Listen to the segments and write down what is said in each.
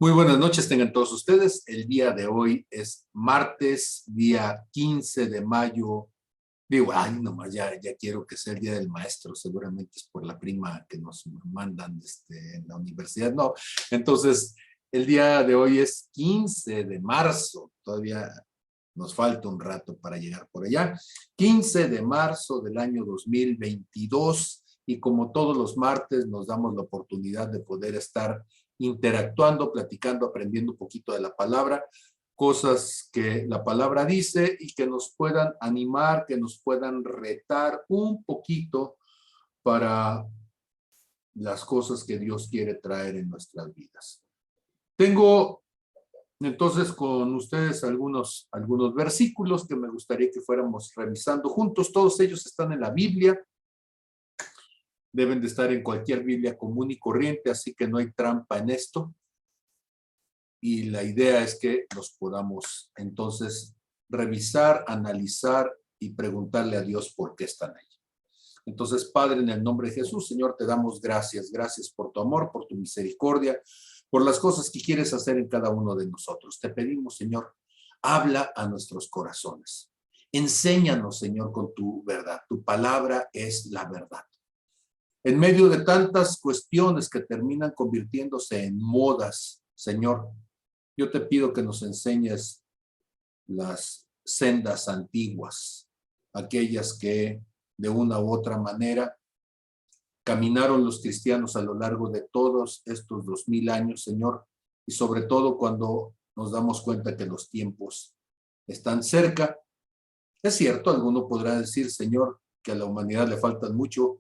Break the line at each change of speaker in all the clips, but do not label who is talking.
Muy buenas noches tengan todos ustedes. El día de hoy es martes, día 15 de mayo. Digo, ay, nomás ya quiero que sea el día del maestro. Seguramente es por la prima que nos mandan en la universidad. No, entonces el día de hoy es 15 de marzo. Todavía nos falta un rato para llegar por allá. 15 de marzo del año 2022. Y como todos los martes nos damos la oportunidad de poder estar interactuando, platicando, aprendiendo un poquito de la palabra, cosas que la palabra dice y que nos puedan animar, que nos puedan retar un poquito para las cosas que Dios quiere traer en nuestras vidas. Tengo entonces con ustedes algunos versículos que me gustaría que fuéramos revisando juntos. Todos ellos están en la Biblia. Deben de estar en cualquier Biblia común y corriente, así que no hay trampa en esto. Y la idea es que los podamos entonces revisar, analizar y preguntarle a Dios por qué están ahí. Entonces, Padre, en el nombre de Jesús, Señor, te damos gracias. Gracias por tu amor, por tu misericordia, por las cosas que quieres hacer en cada uno de nosotros. Te pedimos, Señor, habla a nuestros corazones. Enséñanos, Señor, con tu verdad. Tu palabra es la verdad. En medio de tantas cuestiones que terminan convirtiéndose en modas, Señor, yo te pido que nos enseñes las sendas antiguas, aquellas que de una u otra manera caminaron los cristianos a lo largo de todos estos 2000 años, Señor, y sobre todo cuando nos damos cuenta que los tiempos están cerca. Es cierto, alguno podrá decir, Señor, que a la humanidad le faltan mucho,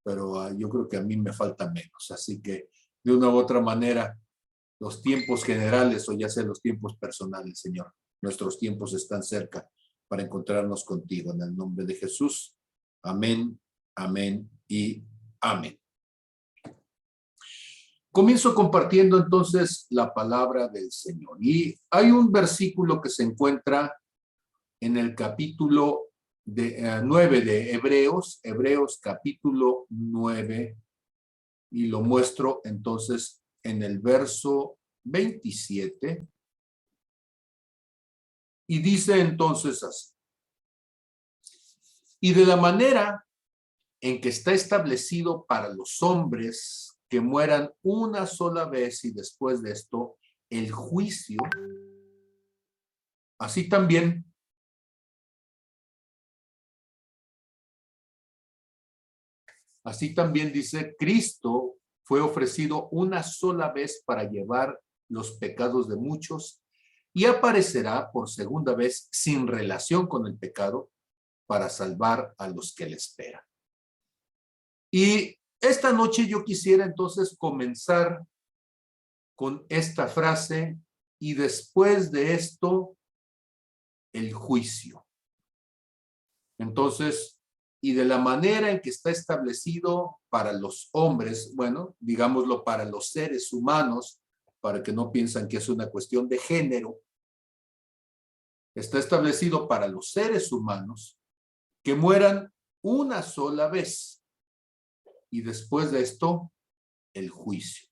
pero yo creo que a mí me falta menos. Así que de una u otra manera, los tiempos generales o ya sea los tiempos personales, Señor, nuestros tiempos están cerca para encontrarnos contigo. En el nombre de Jesús. Amén, amén y amén. Comienzo compartiendo entonces la palabra del Señor. Y hay un versículo que se encuentra en el capítulo 9 de Hebreos, Hebreos capítulo 9, y lo muestro entonces en el verso 27, y dice entonces así: y de la manera en que está establecido para los hombres que mueran una sola vez y después de esto el juicio, así también dice, Cristo fue ofrecido una sola vez para llevar los pecados de muchos y aparecerá por segunda vez sin relación con el pecado para salvar a los que le esperan. Y esta noche yo quisiera entonces comenzar con esta frase: y después de esto, el juicio. Entonces, y de la manera en que está establecido para los hombres, bueno, digámoslo para los seres humanos, para que no piensen que es una cuestión de género, está establecido para los seres humanos que mueran una sola vez y después de esto, el juicio.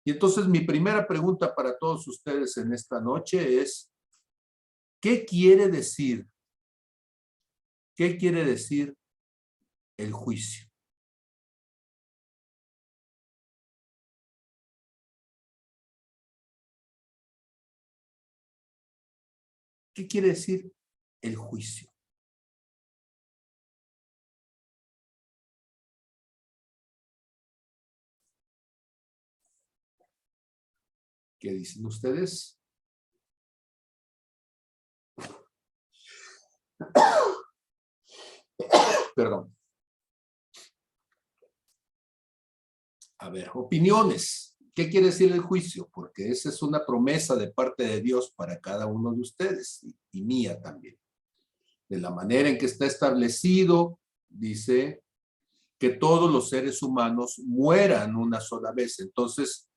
Y entonces mi primera pregunta para todos ustedes en esta noche es: ¿qué quiere decir? ¿Qué quiere decir el juicio? ¿Qué quiere decir el juicio? ¿Qué dicen ustedes? Perdón. A ver, opiniones. ¿Qué quiere decir el juicio? Porque esa es una promesa de parte de Dios para cada uno de ustedes y mía también. De la manera en que está establecido, dice que todos los seres humanos mueran una sola vez. Entonces,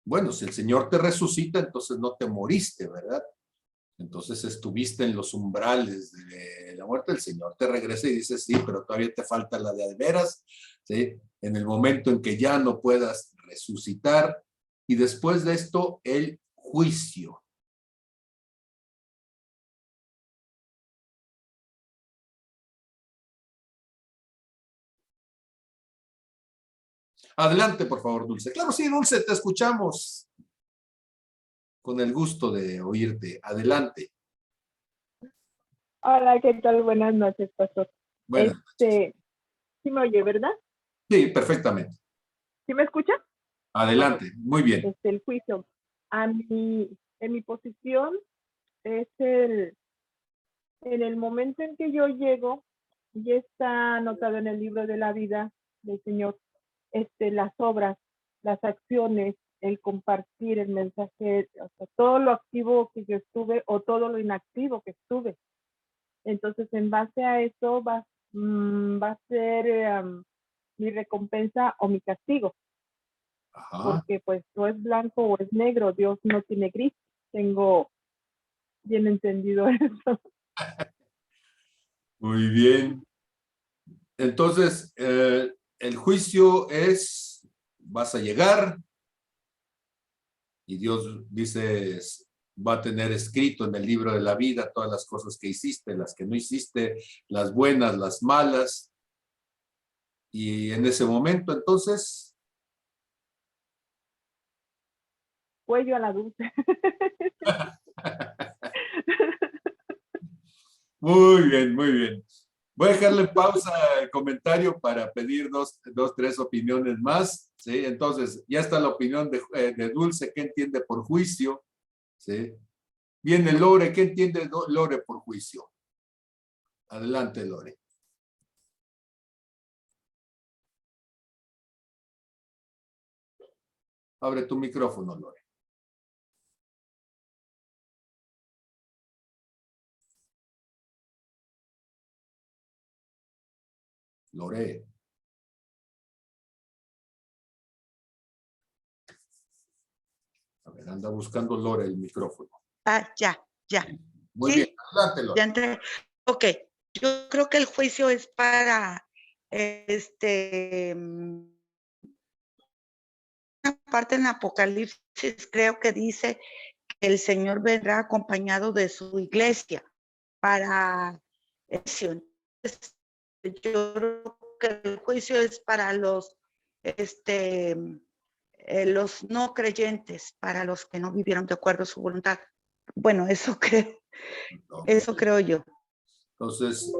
bueno, si el Señor te resucita, entonces no te moriste, ¿verdad? Entonces estuviste en los umbrales de la muerte. El Señor te regresa y dice, sí, pero todavía te falta la de veras, ¿sí? En el momento en que ya no puedas resucitar, y después de esto el juicio. Adelante, por favor, Dulce. Claro, sí, Dulce, te escuchamos con el gusto de oírte. Adelante.
Hola, ¿qué tal? Buenas noches, pastor.
Buenas noches.
Sí me oye, ¿verdad?
Sí, perfectamente.
¿Sí me escucha?
Adelante, muy bien.
El juicio. En mi posición es en el momento en que yo llego, ya está anotado en el libro de la vida del Señor, las obras, las acciones, el compartir el mensaje, o sea, todo lo activo que yo estuve o todo lo inactivo que estuve. Entonces, en base a eso va a ser mi recompensa o mi castigo,
Ajá.
porque pues no es blanco o es negro, Dios no tiene gris. Tengo bien entendido eso.
Muy bien. Entonces, el juicio es, vas a llegar y Dios dice, va a tener escrito en el libro de la vida todas las cosas que hiciste, las que no hiciste, las buenas, las malas. Y en ese momento, entonces,
Cuello a la dulce.
muy bien, muy bien. Voy a dejarle pausa el comentario para pedir dos, tres opiniones más. ¿Sí? Entonces, ya está la opinión de Dulce, ¿qué entiende por juicio? ¿Sí? Viene Lore, ¿qué entiende Lore por juicio? Adelante, Lore. Abre tu micrófono, Lore. Lore. A ver, anda buscando Lore el micrófono.
Ya.
Muy
Sí,
bien, adelante, Lore.
ya entré. Ok, yo creo que el juicio es para, una parte en Apocalipsis creo que dice que el Señor vendrá acompañado de su iglesia para eso. Yo creo que el juicio es para los no creyentes, para los que no vivieron de acuerdo a su voluntad. Bueno, eso creo yo.
Entonces,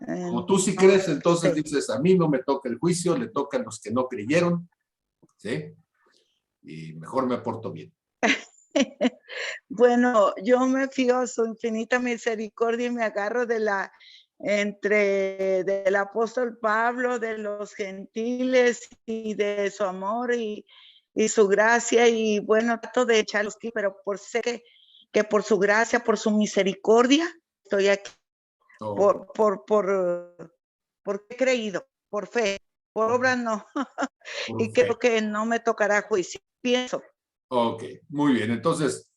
como tú sí crees, entonces dices, a mí no me toca el juicio, le toca a los que no creyeron, ¿sí? Y mejor me porto bien.
Bueno, yo me fío a su infinita misericordia y me agarro del apóstol Pablo, de los gentiles y de su amor y su gracia, y bueno, trato de echarlos aquí, pero sé que por su gracia, por su misericordia, estoy aquí. Porque he creído, por fe, por obra no. Y creo que no me tocará juicio, pienso.
Ok, muy bien. Entonces,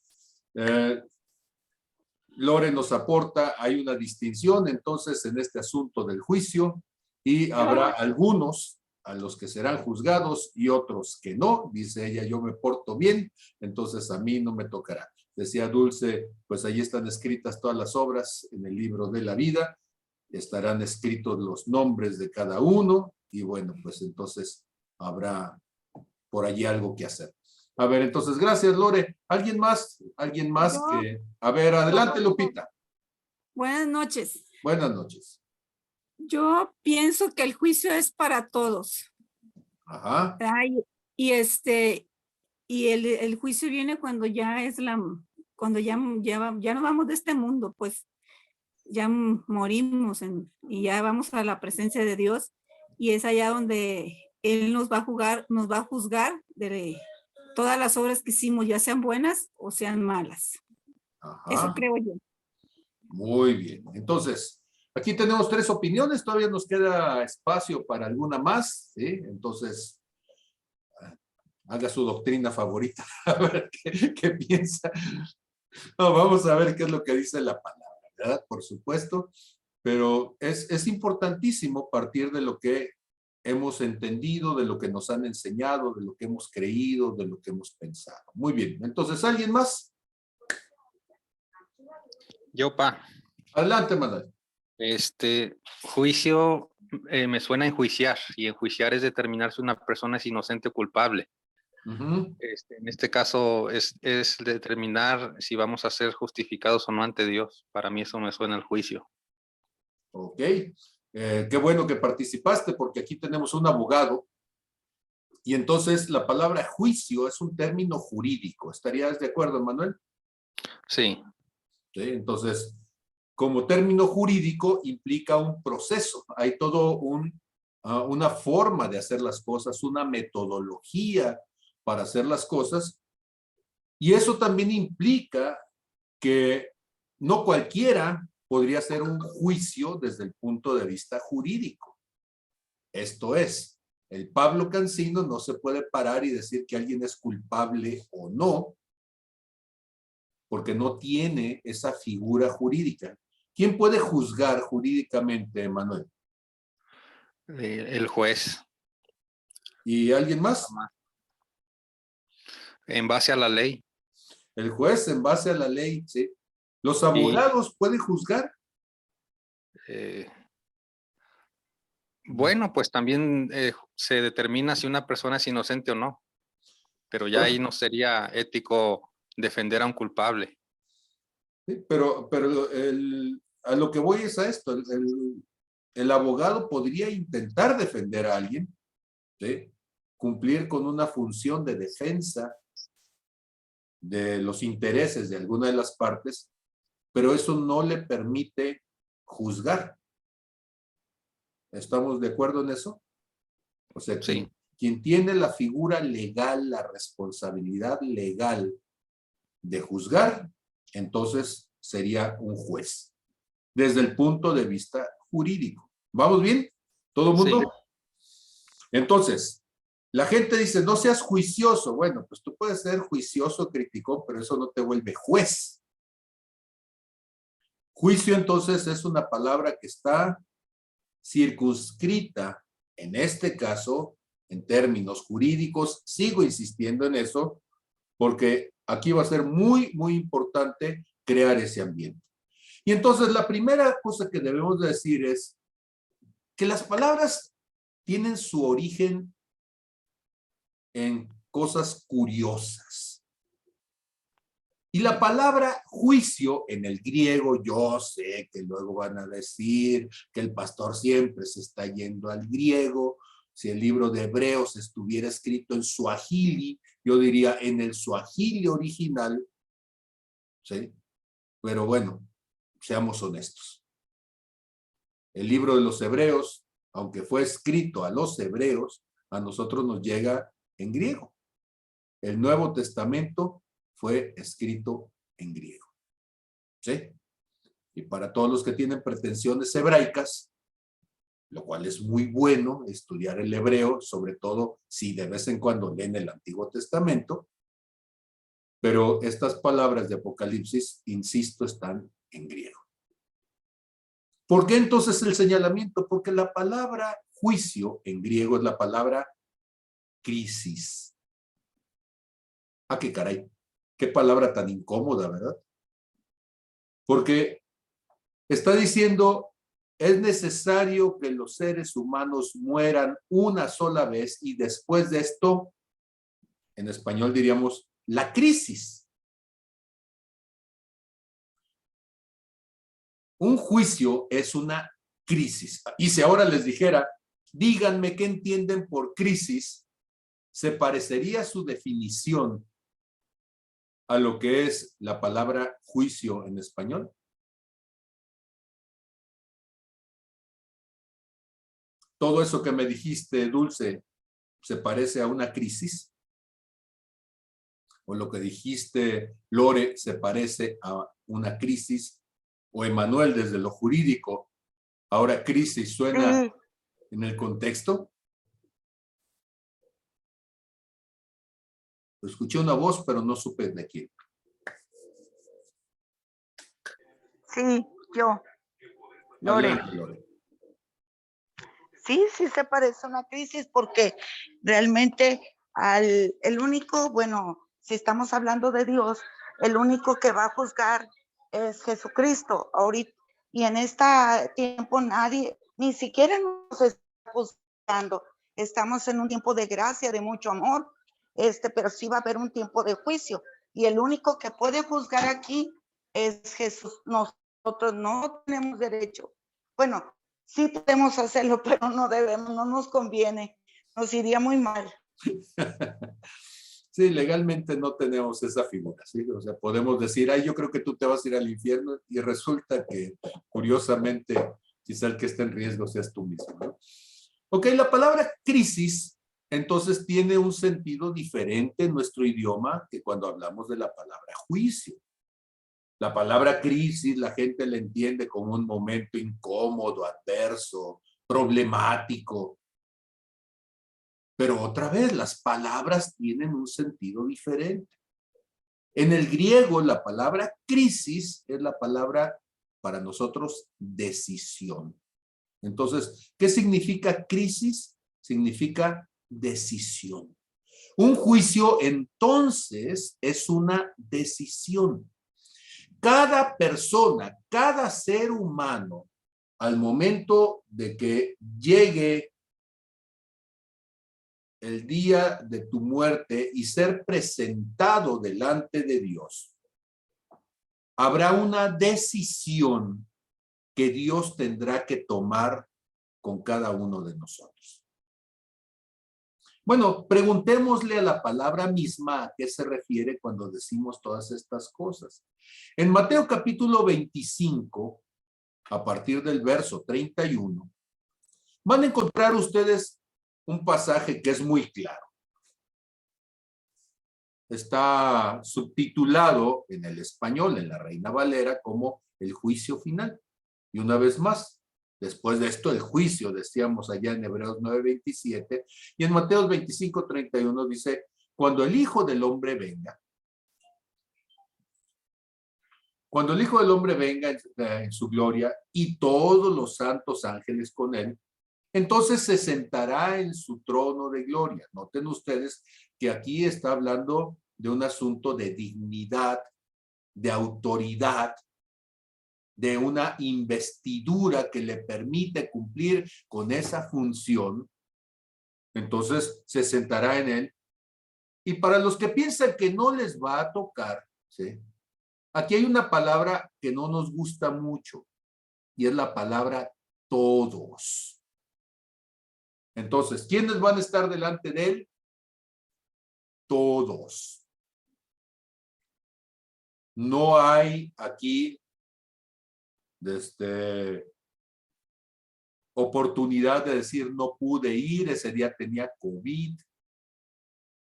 Lore nos aporta, hay una distinción entonces en este asunto del juicio y habrá algunos a los que serán juzgados y otros que no. Dice ella, yo me porto bien, entonces a mí no me tocará. Decía Dulce, pues ahí están escritas todas las obras en el libro de la vida, estarán escritos los nombres de cada uno y bueno, pues entonces habrá por allí algo que hacer. A ver, entonces, gracias, Lore. ¿Alguien más? ¿Alguien más que...? A ver, adelante, Lupita.
Buenas noches.
Buenas noches.
Yo pienso que el juicio es para todos.
Ajá.
Y el juicio viene cuando ya cuando ya no vamos de este mundo, pues ya morimos y ya vamos a la presencia de Dios, y es allá donde Él nos va a juzgar de todas las obras que hicimos, ya sean buenas o sean malas.
Ajá.
Eso creo yo.
Muy bien. Entonces, aquí tenemos tres opiniones, todavía nos queda espacio para alguna más, ¿sí? Entonces, haga su doctrina favorita, a ver qué piensa. No, vamos a ver qué es lo que dice la palabra, ¿verdad? Por supuesto, pero es importantísimo partir de lo que hemos entendido, de lo que nos han enseñado, de lo que hemos creído, de lo que hemos pensado. Muy bien. Entonces, ¿alguien más?
Yo, pa.
Adelante, Manuel.
Juicio me suena a enjuiciar, y enjuiciar es determinar si una persona es inocente o culpable.
Ujú.
En este caso es determinar si vamos a ser justificados o no ante Dios. Para mí eso me suena al juicio.
Ok. Qué bueno que participaste, porque aquí tenemos un abogado. Y entonces la palabra juicio es un término jurídico. ¿Estarías de acuerdo, Manuel?
Sí,
¿Sí? Entonces, como término jurídico implica un proceso. Hay todo una forma de hacer las cosas, una metodología para hacer las cosas. Y eso también implica que no cualquiera podría hacer un juicio desde el punto de vista jurídico. Esto es, el Pablo Cancino no se puede parar y decir que alguien es culpable o no, porque no tiene esa figura jurídica. ¿Quién puede juzgar jurídicamente, Manuel?
el juez,
¿Y alguien más?
en base a la ley.
El juez en base a la ley, ¿sí? ¿Los
Y,
abogados pueden juzgar?
bueno, pues también se determina si una persona es inocente o no, pero ya ahí no sería ético defender a un culpable.
Sí, pero a lo que voy es a esto. El abogado podría intentar defender a alguien, ¿sí? Cumplir con una función de defensa de los intereses de alguna de las partes, pero eso no le permite juzgar. ¿Estamos de acuerdo en eso? O sea,
Sí,
quien tiene la figura legal, la responsabilidad legal de juzgar, entonces sería un juez, desde el punto de vista jurídico. ¿Vamos bien? ¿Todo el mundo?
sí.
Entonces, la gente dice, no seas juicioso. Bueno, pues tú puedes ser juicioso, criticón, pero eso no te vuelve juez. Juicio, entonces, es una palabra que está circunscrita, en este caso, en términos jurídicos. Sigo insistiendo en eso, porque aquí va a ser muy, muy importante crear ese ambiente. Y entonces, la primera cosa que debemos decir es que las palabras tienen su origen en cosas curiosas. Y la palabra juicio en el griego, yo sé que luego van a decir que el pastor siempre se está yendo al griego. Si el libro de Hebreos estuviera escrito en suajili, yo diría en el suajili original, ¿sí? Pero bueno, seamos honestos. El libro de los Hebreos, aunque fue escrito a los hebreos, a nosotros nos llega en griego. El Nuevo Testamento fue escrito en griego. ¿Sí? Y para todos los que tienen pretensiones hebraicas, lo cual es muy bueno estudiar el hebreo, sobre todo si de vez en cuando leen el Antiguo Testamento, pero estas palabras de Apocalipsis, insisto, están en griego. ¿Por qué entonces el señalamiento? Porque la palabra juicio en griego es la palabra crisis. Ah, qué caray, qué palabra tan incómoda, ¿verdad? Porque está diciendo, es necesario que los seres humanos mueran una sola vez y después de esto, en español diríamos, la crisis. Un juicio es una crisis. Y si ahora les dijera, díganme qué entienden por crisis, se parecería su definición a lo que es la palabra juicio en español. Todo eso que me dijiste, Dulce, se parece a una crisis. O lo que dijiste, Lore, se parece a una crisis. O Emanuel, desde lo jurídico, ahora crisis suena
Sí,
en el contexto. Escuché una voz, pero no supe de quién.
sí, yo, Lore.
Adelante, Lore.
Sí, sí se parece a una crisis porque realmente el único, bueno, si estamos hablando de Dios, el único que va a juzgar es Jesucristo ahorita. Y en este tiempo nadie, ni siquiera nos está juzgando. Estamos en un tiempo de gracia, de mucho amor, pero sí va a haber un tiempo de juicio. Y el único que puede juzgar aquí es Jesús. Nosotros no tenemos derecho. Bueno, sí podemos hacerlo, pero no debemos, no nos conviene, nos iría muy mal.
Sí, legalmente no tenemos esa figura, ¿sí? O sea, podemos decir, ay, yo creo que tú te vas a ir al infierno y resulta que, curiosamente, quizá el que está en riesgo seas tú mismo, ¿no? Ok, la palabra crisis, entonces, tiene un sentido diferente en nuestro idioma que cuando hablamos de la palabra juicio. La palabra crisis la gente la entiende como un momento incómodo, adverso, problemático. Pero otra vez, las palabras tienen un sentido diferente. En el griego, la palabra crisis es la palabra para nosotros decisión. Entonces, ¿qué significa crisis? Significa decisión. Un juicio, entonces, es una decisión. Cada persona, cada ser humano, al momento de que llegue el día de tu muerte y ser presentado delante de Dios, habrá una decisión que Dios tendrá que tomar con cada uno de nosotros. Bueno, preguntémosle a la palabra misma a qué se refiere cuando decimos todas estas cosas. En Mateo capítulo 25, a partir del verso 31, van a encontrar ustedes un pasaje que es muy claro. Está subtitulado en el español, en la Reina Valera, como el juicio final. Y una vez más, después de esto, el juicio, decíamos allá en Hebreos 9:27, y en Mateo 25:31 dice, cuando el Hijo del Hombre venga, cuando el Hijo del Hombre venga en su gloria y todos los santos ángeles con él, entonces se sentará en su trono de gloria. Noten ustedes que aquí está hablando de un asunto de dignidad, de autoridad, de una investidura que le permite cumplir con esa función. Entonces se sentará en él. Y para los que piensan que no les va a tocar, ¿sí? Aquí hay una palabra que no nos gusta mucho y es la palabra todos. Entonces, ¿quiénes van a estar delante de él? Todos. No hay aquí oportunidad de decir no pude ir, ese día tenía COVID.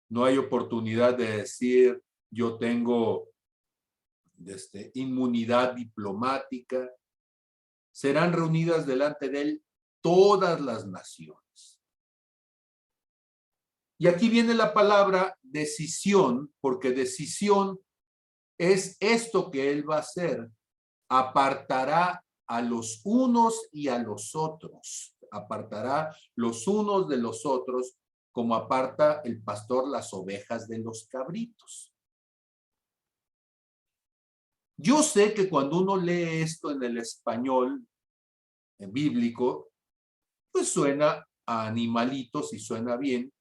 No hay oportunidad de decir yo tengo inmunidad diplomática. Serán reunidas delante de él todas las naciones. Y aquí viene la palabra decisión, porque decisión es esto que él va a hacer. Apartará a los unos y a los otros. Apartará los unos de los otros, como aparta el pastor las ovejas de los cabritos. Yo sé que cuando uno lee esto en el español bíblico, pues suena a animalitos y suena bien,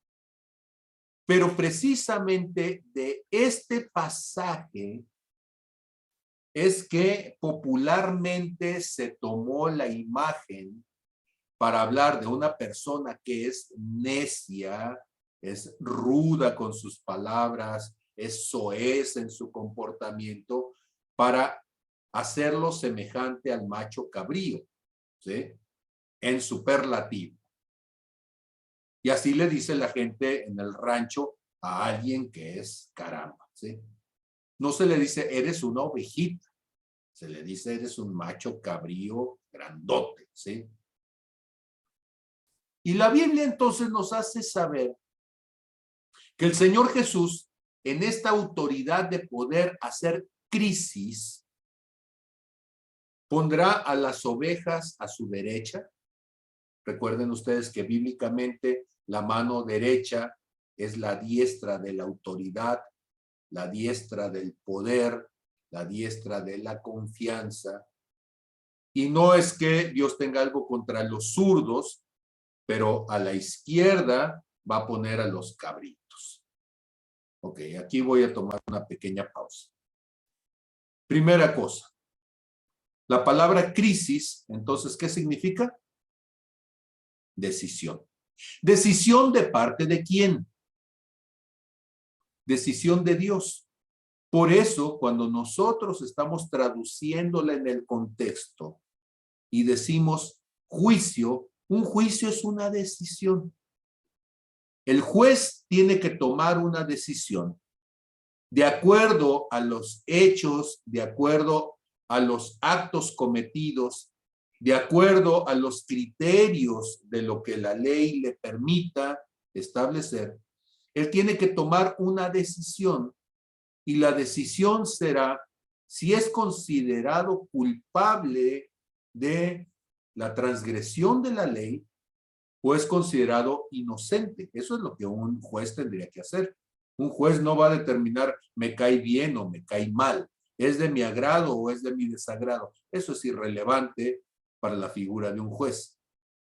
pero precisamente de este pasaje es que popularmente se tomó la imagen para hablar de una persona que es necia, es ruda con sus palabras, es soez en su comportamiento, para hacerlo semejante al macho cabrío, ¿sí? En superlativo. Y así le dice la gente en el rancho a alguien que es caramba, ¿sí? No se le dice, eres una ovejita. Se le dice, eres un macho cabrío grandote, ¿sí? Y la Biblia entonces nos hace saber que el Señor Jesús, en esta autoridad de poder hacer crisis, pondrá a las ovejas a su derecha Recuerden ustedes que bíblicamente la mano derecha es la diestra de la autoridad, la diestra del poder, la diestra de la confianza. Y no es que Dios tenga algo contra los zurdos, pero a la izquierda va a poner a los cabritos. Ok, aquí voy a tomar una pequeña pausa. Primera cosa, la palabra crisis, entonces, ¿qué significa? Decisión. ¿Decisión de parte de quién? Decisión de Dios. Por eso, cuando nosotros estamos traduciéndola en el contexto y decimos juicio, un juicio es una decisión. El juez tiene que tomar una decisión de acuerdo a los hechos, de acuerdo a los actos cometidos, de acuerdo a los criterios de lo que la ley le permita establecer. Él tiene que tomar una decisión y la decisión será si es considerado culpable de la transgresión de la ley o es considerado inocente. Eso es lo que un juez tendría que hacer. Un juez no va a determinar me cae bien o me cae mal, es de mi agrado o es de mi desagrado. Eso es irrelevante para la figura de un juez.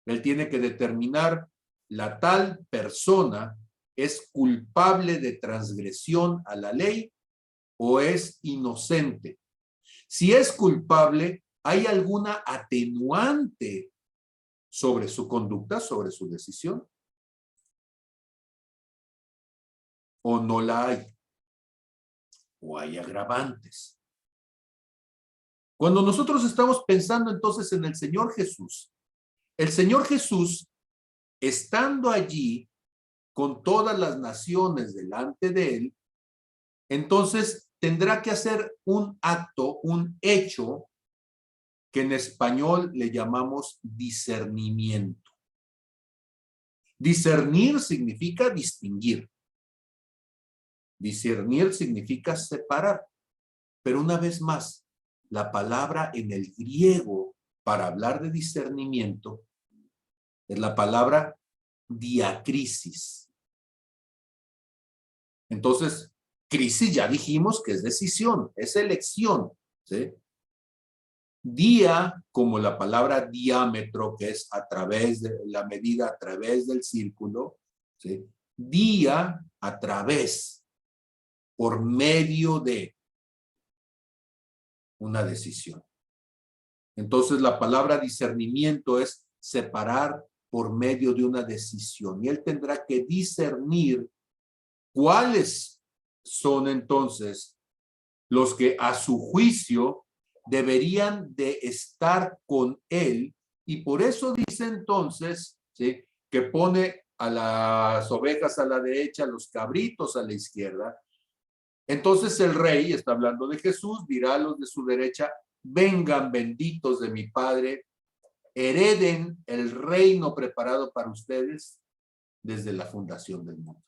Él tiene que determinar la tal persona es culpable de transgresión a la ley o es inocente. Si es culpable, ¿hay alguna atenuante sobre su conducta, sobre su decisión? ¿O no la hay? ¿O hay agravantes? Cuando nosotros estamos pensando entonces en el Señor Jesús, estando allí con todas las naciones delante de él, entonces tendrá que hacer un acto, un hecho, que en español le llamamos discernimiento. Discernir significa distinguir. Discernir significa separar. Pero una vez más, la palabra en el griego para hablar de discernimiento es la palabra diacrisis. Entonces, crisis ya dijimos que es decisión, es elección, ¿sí? Día, como la palabra diámetro, que es a través de la medida, a través del círculo, ¿sí? Día a través, por medio de una decisión. Entonces, la palabra discernimiento es separar por medio de una decisión. Y él tendrá que discernir cuáles son entonces los que a su juicio deberían de estar con él. Y por eso dice entonces, ¿sí?, que pone a las ovejas a la derecha, a los cabritos a la izquierda. Entonces el rey, está hablando de Jesús, dirá a los de su derecha, vengan benditos de mi Padre, hereden el reino preparado para ustedes desde la fundación del mundo.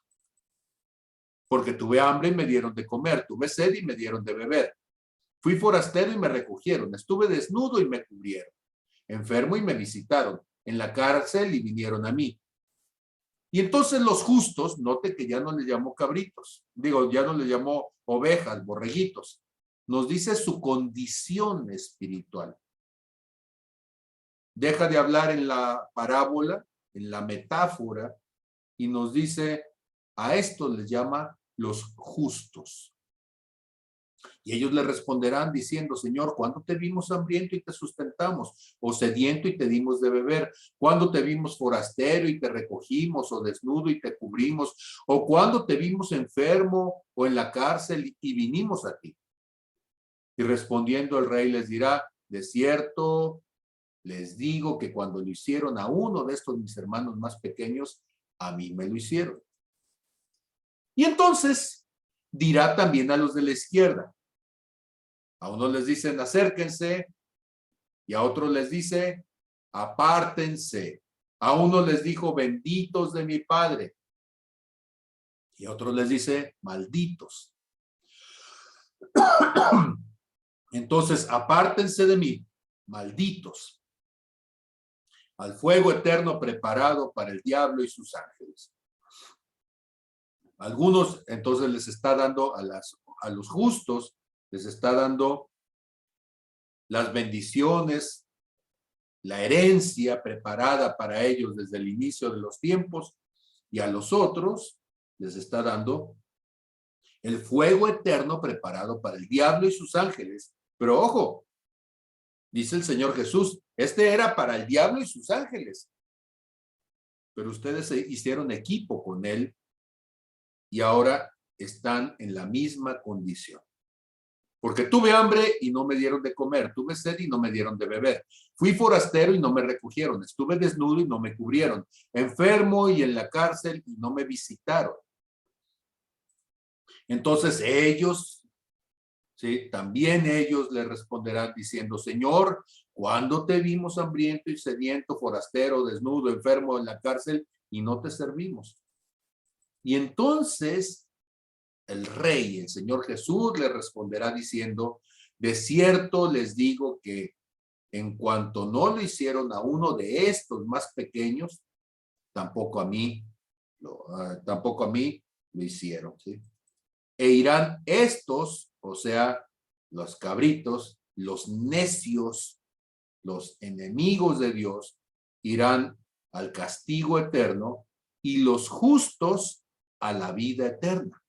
Porque tuve hambre y me dieron de comer, tuve sed y me dieron de beber. Fui forastero y me recogieron, estuve desnudo y me cubrieron, enfermo y me visitaron, en la cárcel y vinieron a mí. Y entonces los justos, note que ya no les llamó cabritos, ya no les llamó ovejas, borreguitos, nos dice su condición espiritual. Deja de hablar en la parábola, en la metáfora, y nos dice, a esto les llama los justos. Y ellos le responderán diciendo, Señor, ¿cuándo te vimos hambriento y te sustentamos? ¿O sediento y te dimos de beber? ¿Cuándo te vimos forastero y te recogimos? ¿O desnudo y te cubrimos? ¿O cuándo te vimos enfermo o en la cárcel y vinimos a ti? Y respondiendo el rey les dirá, de cierto, les digo que cuando lo hicieron a uno de estos mis hermanos más pequeños, a mí me lo hicieron. Y entonces dirá también a los de la izquierda. A unos les dicen acérquense y a otros les dice apártense. A unos les dijo benditos de mi Padre y a otros les dice malditos. Entonces apártense de mí, malditos. al fuego eterno preparado para el diablo y sus ángeles. Algunos entonces les está dando a los justos, les está dando las bendiciones, la herencia preparada para ellos desde el inicio de los tiempos, y a los otros les está dando el fuego eterno preparado para el diablo y sus ángeles. Pero ojo, dice el Señor Jesús, este era para el diablo y sus ángeles, pero ustedes se hicieron equipo con él y ahora están en la misma condición. Porque tuve hambre y no me dieron de comer, tuve sed y no me dieron de beber, fui forastero y no me recogieron, estuve desnudo y no me cubrieron, enfermo y en la cárcel y no me visitaron. Entonces ellos, sí, también ellos le responderán diciendo, Señor, ¿cuándo te vimos hambriento y sediento, forastero, desnudo, enfermo en la cárcel y no te servimos? Y entonces el rey, el Señor Jesús, le responderá diciendo, de cierto les digo que en cuanto no lo hicieron a uno de estos más pequeños, tampoco a mí lo hicieron, ¿sí? E irán estos, o sea, los cabritos, los necios, los enemigos de Dios, irán al castigo eterno y los justos a la vida eterna.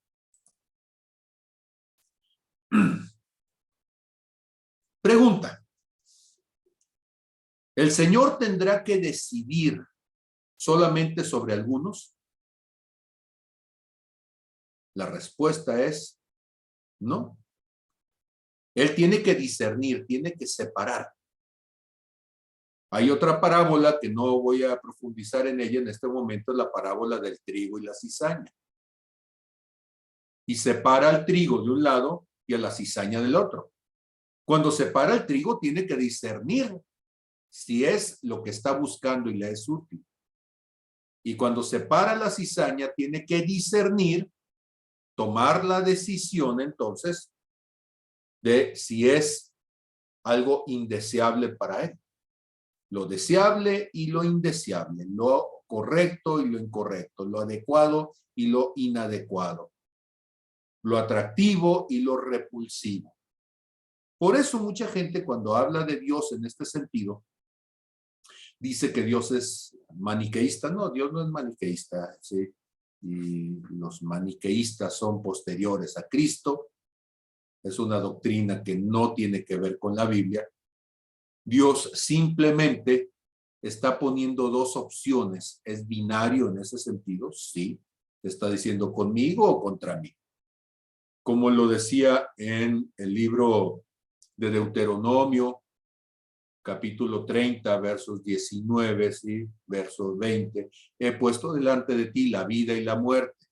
Pregunta. ¿El Señor tendrá que decidir solamente sobre algunos? La respuesta es no. Él tiene que discernir, tiene que separar. Hay otra parábola que no voy a profundizar en ella en este momento, es la parábola del trigo y la cizaña. Y separa al trigo de un lado y a la cizaña del otro. Cuando separa el trigo, tiene que discernir si es lo que está buscando y le es útil. Y cuando separa la cizaña, tiene que discernir, tomar la decisión entonces de si es algo indeseable para él. Lo deseable y lo indeseable, lo correcto y lo incorrecto, lo adecuado y lo inadecuado, lo atractivo y lo repulsivo. Por eso mucha gente cuando habla de Dios en este sentido, dice que Dios es maniqueísta. No, Dios no es maniqueísta, ¿sí? Y los maniqueístas son posteriores a Cristo. Es una doctrina que no tiene que ver con la Biblia. Dios simplemente está poniendo dos opciones. ¿Es binario en ese sentido? Sí. Está diciendo conmigo o contra mí. Como lo decía en el libro de Deuteronomio, capítulo 30, versos 19, ¿sí? Versos 20. He puesto delante de ti la vida y la muerte,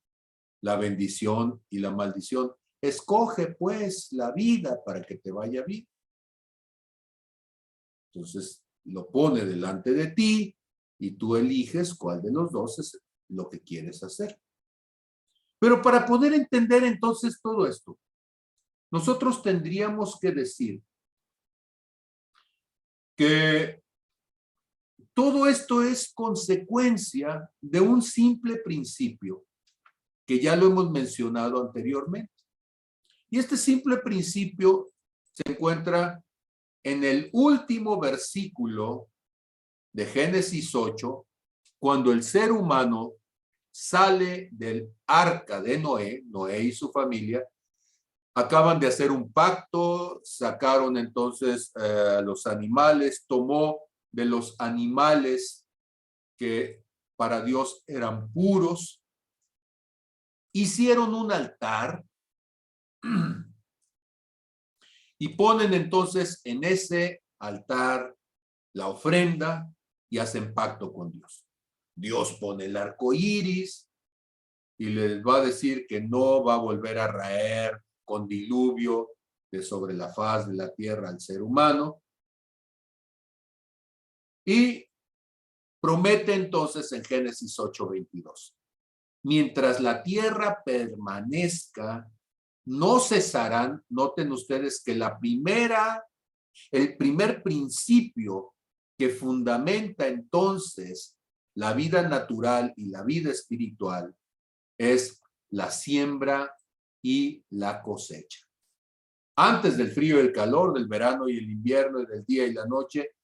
la bendición y la maldición. Escoge pues la vida para que te vaya bien. Entonces lo pone delante de ti y tú eliges cuál de los dos es lo que quieres hacer. Pero para poder entender entonces todo esto, nosotros tendríamos que decir que todo esto es consecuencia de un simple principio que ya lo hemos mencionado anteriormente. Y este simple principio se encuentra en el último versículo de Génesis 8, cuando el ser humano sale del arca de Noé, Noé y su familia, acaban de hacer un pacto, sacaron entonces los animales, tomó de los animales que para Dios eran puros, hicieron un altar y ponen entonces en ese altar la ofrenda y hacen pacto con Dios. Dios pone el arco iris y les va a decir que no va a volver a raer con diluvio de sobre la faz de la tierra al ser humano. Y promete entonces en Génesis 8:22. Mientras la tierra permanezca, no cesarán. Noten ustedes que el primer principio que fundamenta entonces la vida natural y la vida espiritual es la siembra y la cosecha. Antes del frío y el calor, del verano y el invierno, y del día y la noche,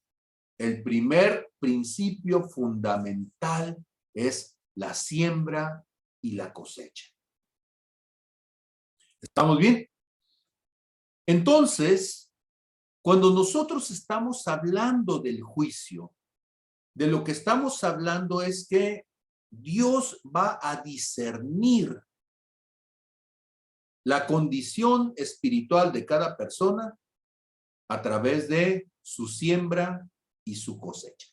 el primer principio fundamental es la siembra y la cosecha. ¿Estamos bien? Entonces, cuando nosotros estamos hablando del juicio, de lo que estamos hablando es que Dios va a discernir la condición espiritual de cada persona a través de su siembra y su cosecha.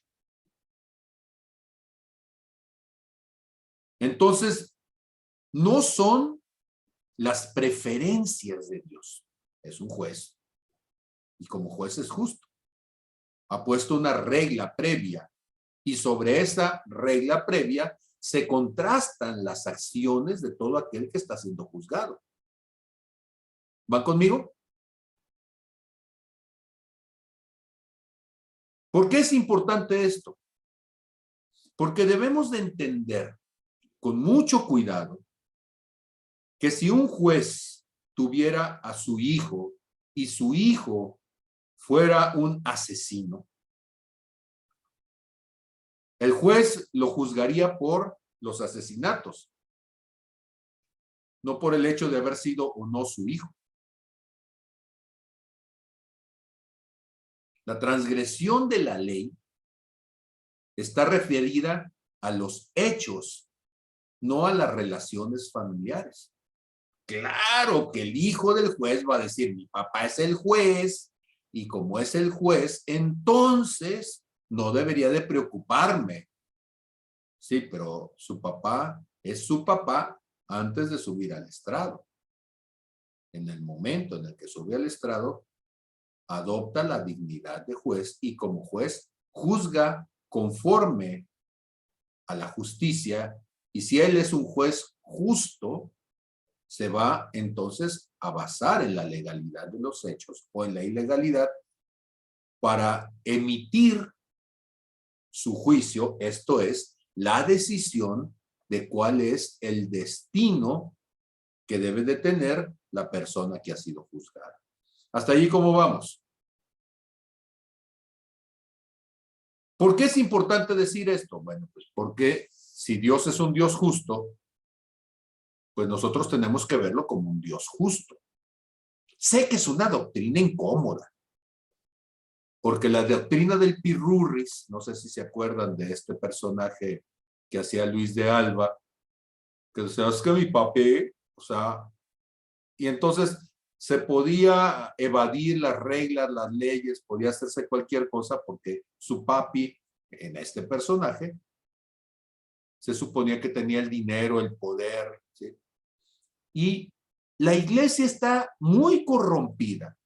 Entonces, no son las preferencias de Dios. Es un juez. Y como juez es justo. Ha puesto una regla previa. Y sobre esa regla previa se contrastan las acciones de todo aquel que está siendo juzgado. ¿Van conmigo? ¿Por qué es importante esto? Porque debemos de entender con mucho cuidado que si un juez tuviera a su hijo y su hijo fuera un asesino, el juez lo juzgaría por los asesinatos, no por el hecho de haber sido o no su hijo. La transgresión de la ley está referida a los hechos, no a las relaciones familiares. Claro que el hijo del juez va a decir, mi papá es el juez, y como es el juez, entonces no debería de preocuparme. Sí, pero su papá es su papá antes de subir al estrado. En el momento en el que sube al estrado, adopta la dignidad de juez y como juez juzga conforme a la justicia, y si él es un juez justo, se va entonces a basar en la legalidad de los hechos o en la ilegalidad para emitir su juicio, esto es, la decisión de cuál es el destino que debe de tener la persona que ha sido juzgada. ¿Hasta allí cómo vamos? ¿Por qué es importante decir esto? Bueno, pues porque si Dios es un Dios justo, pues nosotros tenemos que verlo como un Dios justo. Sé que es una doctrina incómoda, porque la doctrina del Pirurris, no sé si se acuerdan de este personaje que hacía Luis de Alba, que decía, es que mi papi, o sea, y entonces se podía evadir las reglas, las leyes, podía hacerse cualquier cosa porque su papi, en este personaje, se suponía que tenía el dinero, el poder, ¿sí? Y la iglesia está muy corrompida,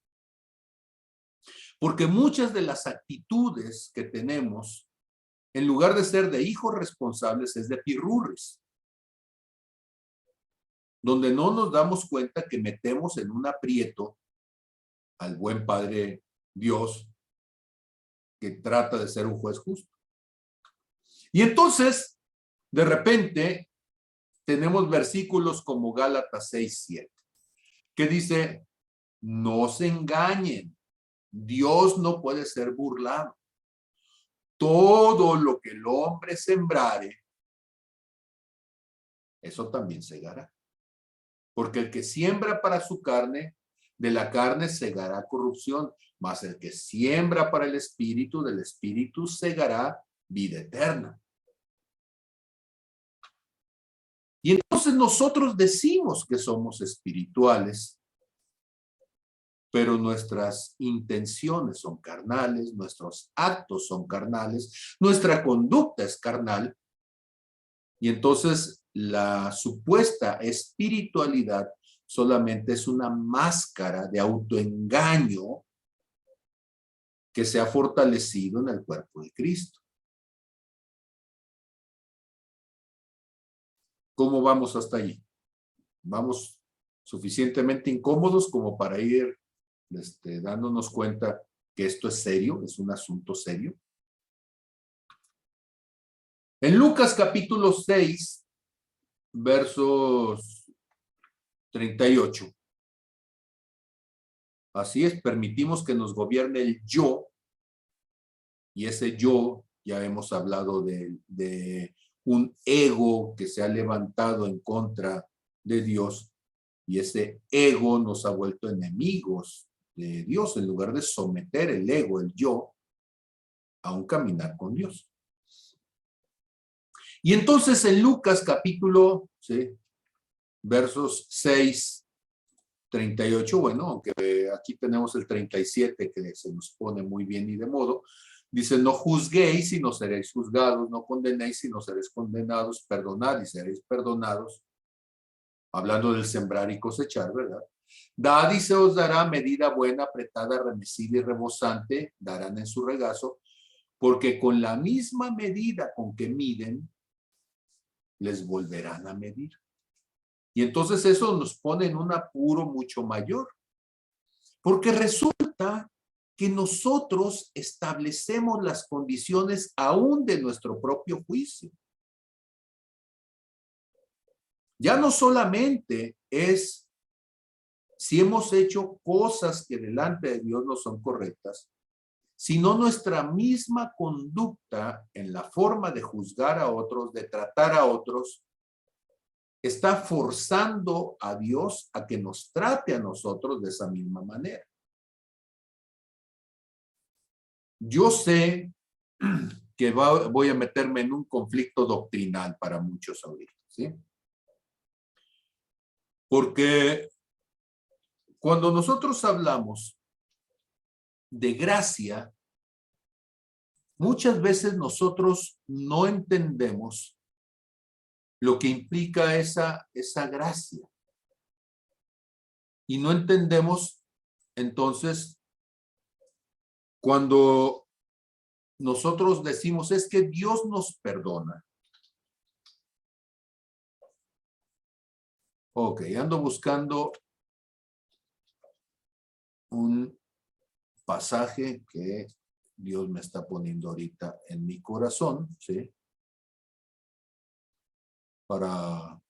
porque muchas de las actitudes que tenemos, en lugar de ser de hijos responsables, es de pirurris, donde no nos damos cuenta que metemos en un aprieto al buen Padre Dios, que trata de ser un juez justo. Y entonces, de repente, tenemos versículos como Gálatas 6:7, que dice, no se engañen, Dios no puede ser burlado. Todo lo que el hombre sembrare, eso también segará. Porque el que siembra para su carne, de la carne segará corrupción, mas el que siembra para el espíritu, del espíritu segará vida eterna. Y entonces nosotros decimos que somos espirituales, pero nuestras intenciones son carnales, nuestros actos son carnales, nuestra conducta es carnal, y entonces la supuesta espiritualidad solamente es una máscara de autoengaño que se ha fortalecido en el cuerpo de Cristo. ¿Cómo vamos hasta allí? Vamos suficientemente incómodos como para ir dándonos cuenta que esto es serio, es un asunto serio. En Lucas capítulo 6, versos 38. Así es, permitimos que nos gobierne el yo, y ese yo, ya hemos hablado de un ego que se ha levantado en contra de Dios, y ese ego nos ha vuelto enemigos de Dios, en lugar de someter el ego, el yo, a un caminar con Dios. Y entonces en Lucas capítulo, ¿sí?, versos 6, 38, bueno, aunque aquí tenemos el 37 que se nos pone muy bien y de modo, dice: no juzguéis y no seréis juzgados, no condenéis y no seréis condenados, perdonad y seréis perdonados. Hablando del sembrar y cosechar, ¿verdad? Dad y se os dará, medida buena, apretada, remecida y rebosante, darán en su regazo, porque con la misma medida con que miden, les volverán a medir. Y entonces eso nos pone en un apuro mucho mayor, porque resulta que nosotros establecemos las condiciones aún de nuestro propio juicio. Ya no solamente es si hemos hecho cosas que delante de Dios no son correctas, sino nuestra misma conducta en la forma de juzgar a otros, de tratar a otros, está forzando a Dios a que nos trate a nosotros de esa misma manera. Yo sé que voy a meterme en un conflicto doctrinal para muchos ahorita, ¿sí? Porque cuando nosotros hablamos de gracia, muchas veces nosotros no entendemos lo que implica esa gracia. Y no entendemos, entonces, cuando nosotros decimos es que Dios nos perdona. Ok, ando buscando un pasaje que Dios me está poniendo ahorita en mi corazón, ¿sí?, para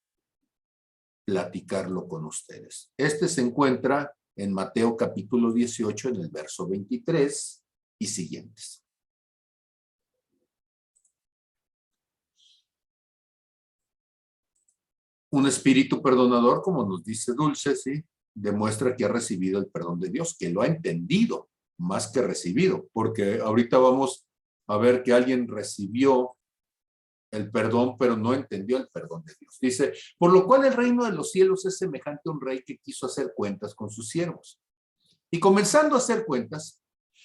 platicarlo con ustedes. Este se encuentra en Mateo capítulo 18, en el verso 23 y siguientes. Un espíritu perdonador, como nos dice Dulce, ¿sí?, demuestra que ha recibido el perdón de Dios, que lo ha entendido más que recibido, porque ahorita vamos a ver que alguien recibió el perdón, pero no entendió el perdón de Dios. Dice: por lo cual el reino de los cielos es semejante a un rey que quiso hacer cuentas con sus siervos. Y comenzando a hacer cuentas,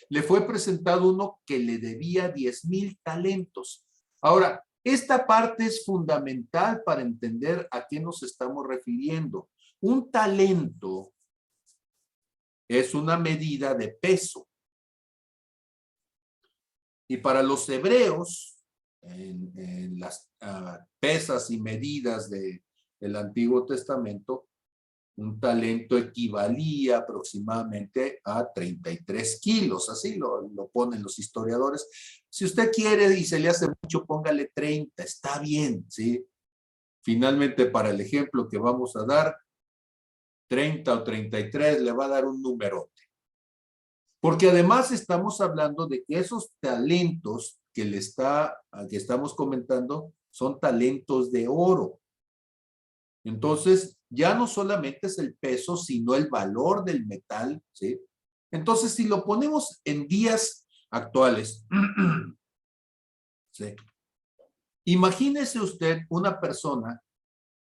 le fue presentado uno que le debía 10,000 talentos. Ahora, esta parte es fundamental para entender a qué nos estamos refiriendo. Un talento es una medida de peso. Y para los hebreos, en las pesas y medidas del Antiguo Testamento, un talento equivalía aproximadamente a 33 kilos, así lo ponen los historiadores. Si usted quiere y se le hace mucho, póngale 30, está bien, ¿sí? Finalmente, para el ejemplo que vamos a dar, 30 o 33 le va a dar un numerote. Porque además estamos hablando de que esos talentos que estamos comentando son talentos de oro. Entonces, ya no solamente es el peso, sino el valor del metal, ¿sí? Entonces, si lo ponemos en días actuales, ¿sí?, imagínese usted una persona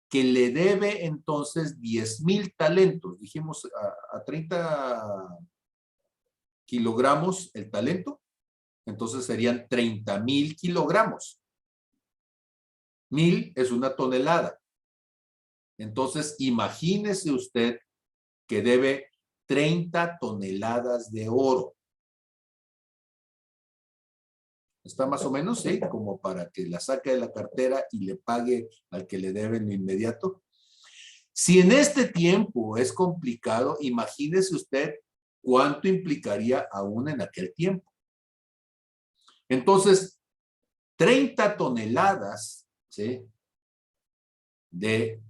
que le debe entonces 10,000 talentos, dijimos a 30 kilogramos el talento, entonces serían 30,000 kilogramos. 1,000 es una tonelada. Entonces, imagínese usted que debe 30 toneladas de oro. Está más o menos, ¿sí?, como para que la saque de la cartera y le pague al que le debe en inmediato. Si en este tiempo es complicado, imagínese usted cuánto implicaría aún en aquel tiempo. Entonces, 30 toneladas, ¿sí?, de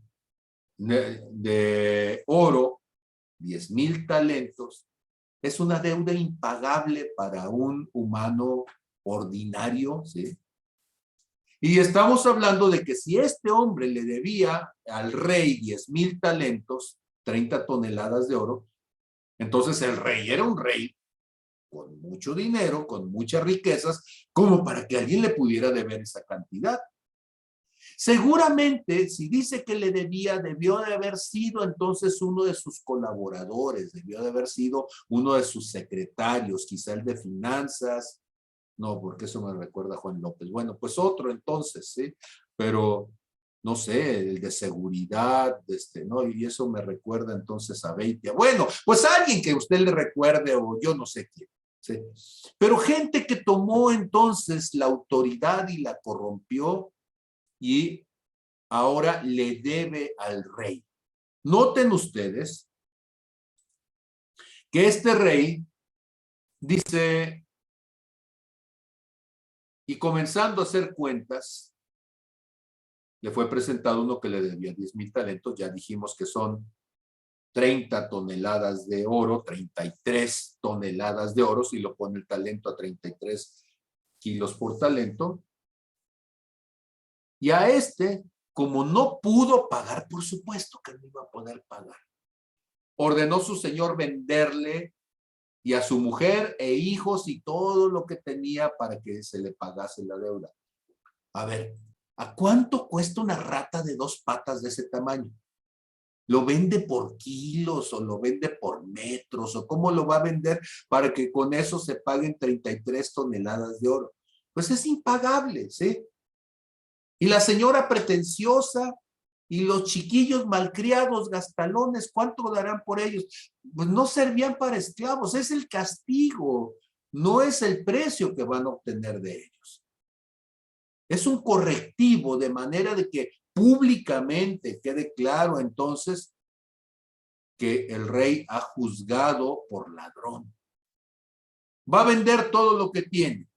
oro, 10,000 talentos, es una deuda impagable para un humano ordinario, ¿sí? Y estamos hablando de que si este hombre le debía al rey 10,000 talentos, 30 toneladas de oro, entonces el rey era un rey con mucho dinero, con muchas riquezas, como para que alguien le pudiera deber esa cantidad. Seguramente, si dice que le debía, debió de haber sido entonces uno de sus colaboradores, debió de haber sido uno de sus secretarios, quizá el de finanzas. No, porque eso me recuerda a Juan López. Bueno, pues otro entonces, ¿sí? Pero, no sé, el de seguridad, ¿no? Y eso me recuerda entonces a Beitia. Bueno, pues alguien que usted le recuerde o yo no sé quién, ¿sí? Pero gente que tomó entonces la autoridad y la corrompió y ahora le debe al rey. Noten ustedes que este rey dice, y comenzando a hacer cuentas, le fue presentado uno que le debía 10,000 talentos, ya dijimos que son 30 toneladas de oro, 33 toneladas de oro, si lo pone el talento a 33 kilos por talento. Y a este, como no pudo pagar, por supuesto que no iba a poder pagar, ordenó su señor venderle y a su mujer e hijos y todo lo que tenía para que se le pagase la deuda. A ver, ¿a cuánto cuesta una rata de 2 patas de ese tamaño? ¿Lo vende por kilos o lo vende por metros? ¿O cómo lo va a vender para que con eso se paguen 33 toneladas de oro? Pues es impagable, ¿sí? Y la señora pretenciosa y los chiquillos malcriados, gastalones, ¿cuánto darán por ellos? Pues no servían para esclavos, es el castigo, no es el precio que van a obtener de ellos. Es un correctivo de manera de que públicamente quede claro entonces que el rey ha juzgado por ladrón. Va a vender todo lo que tiene.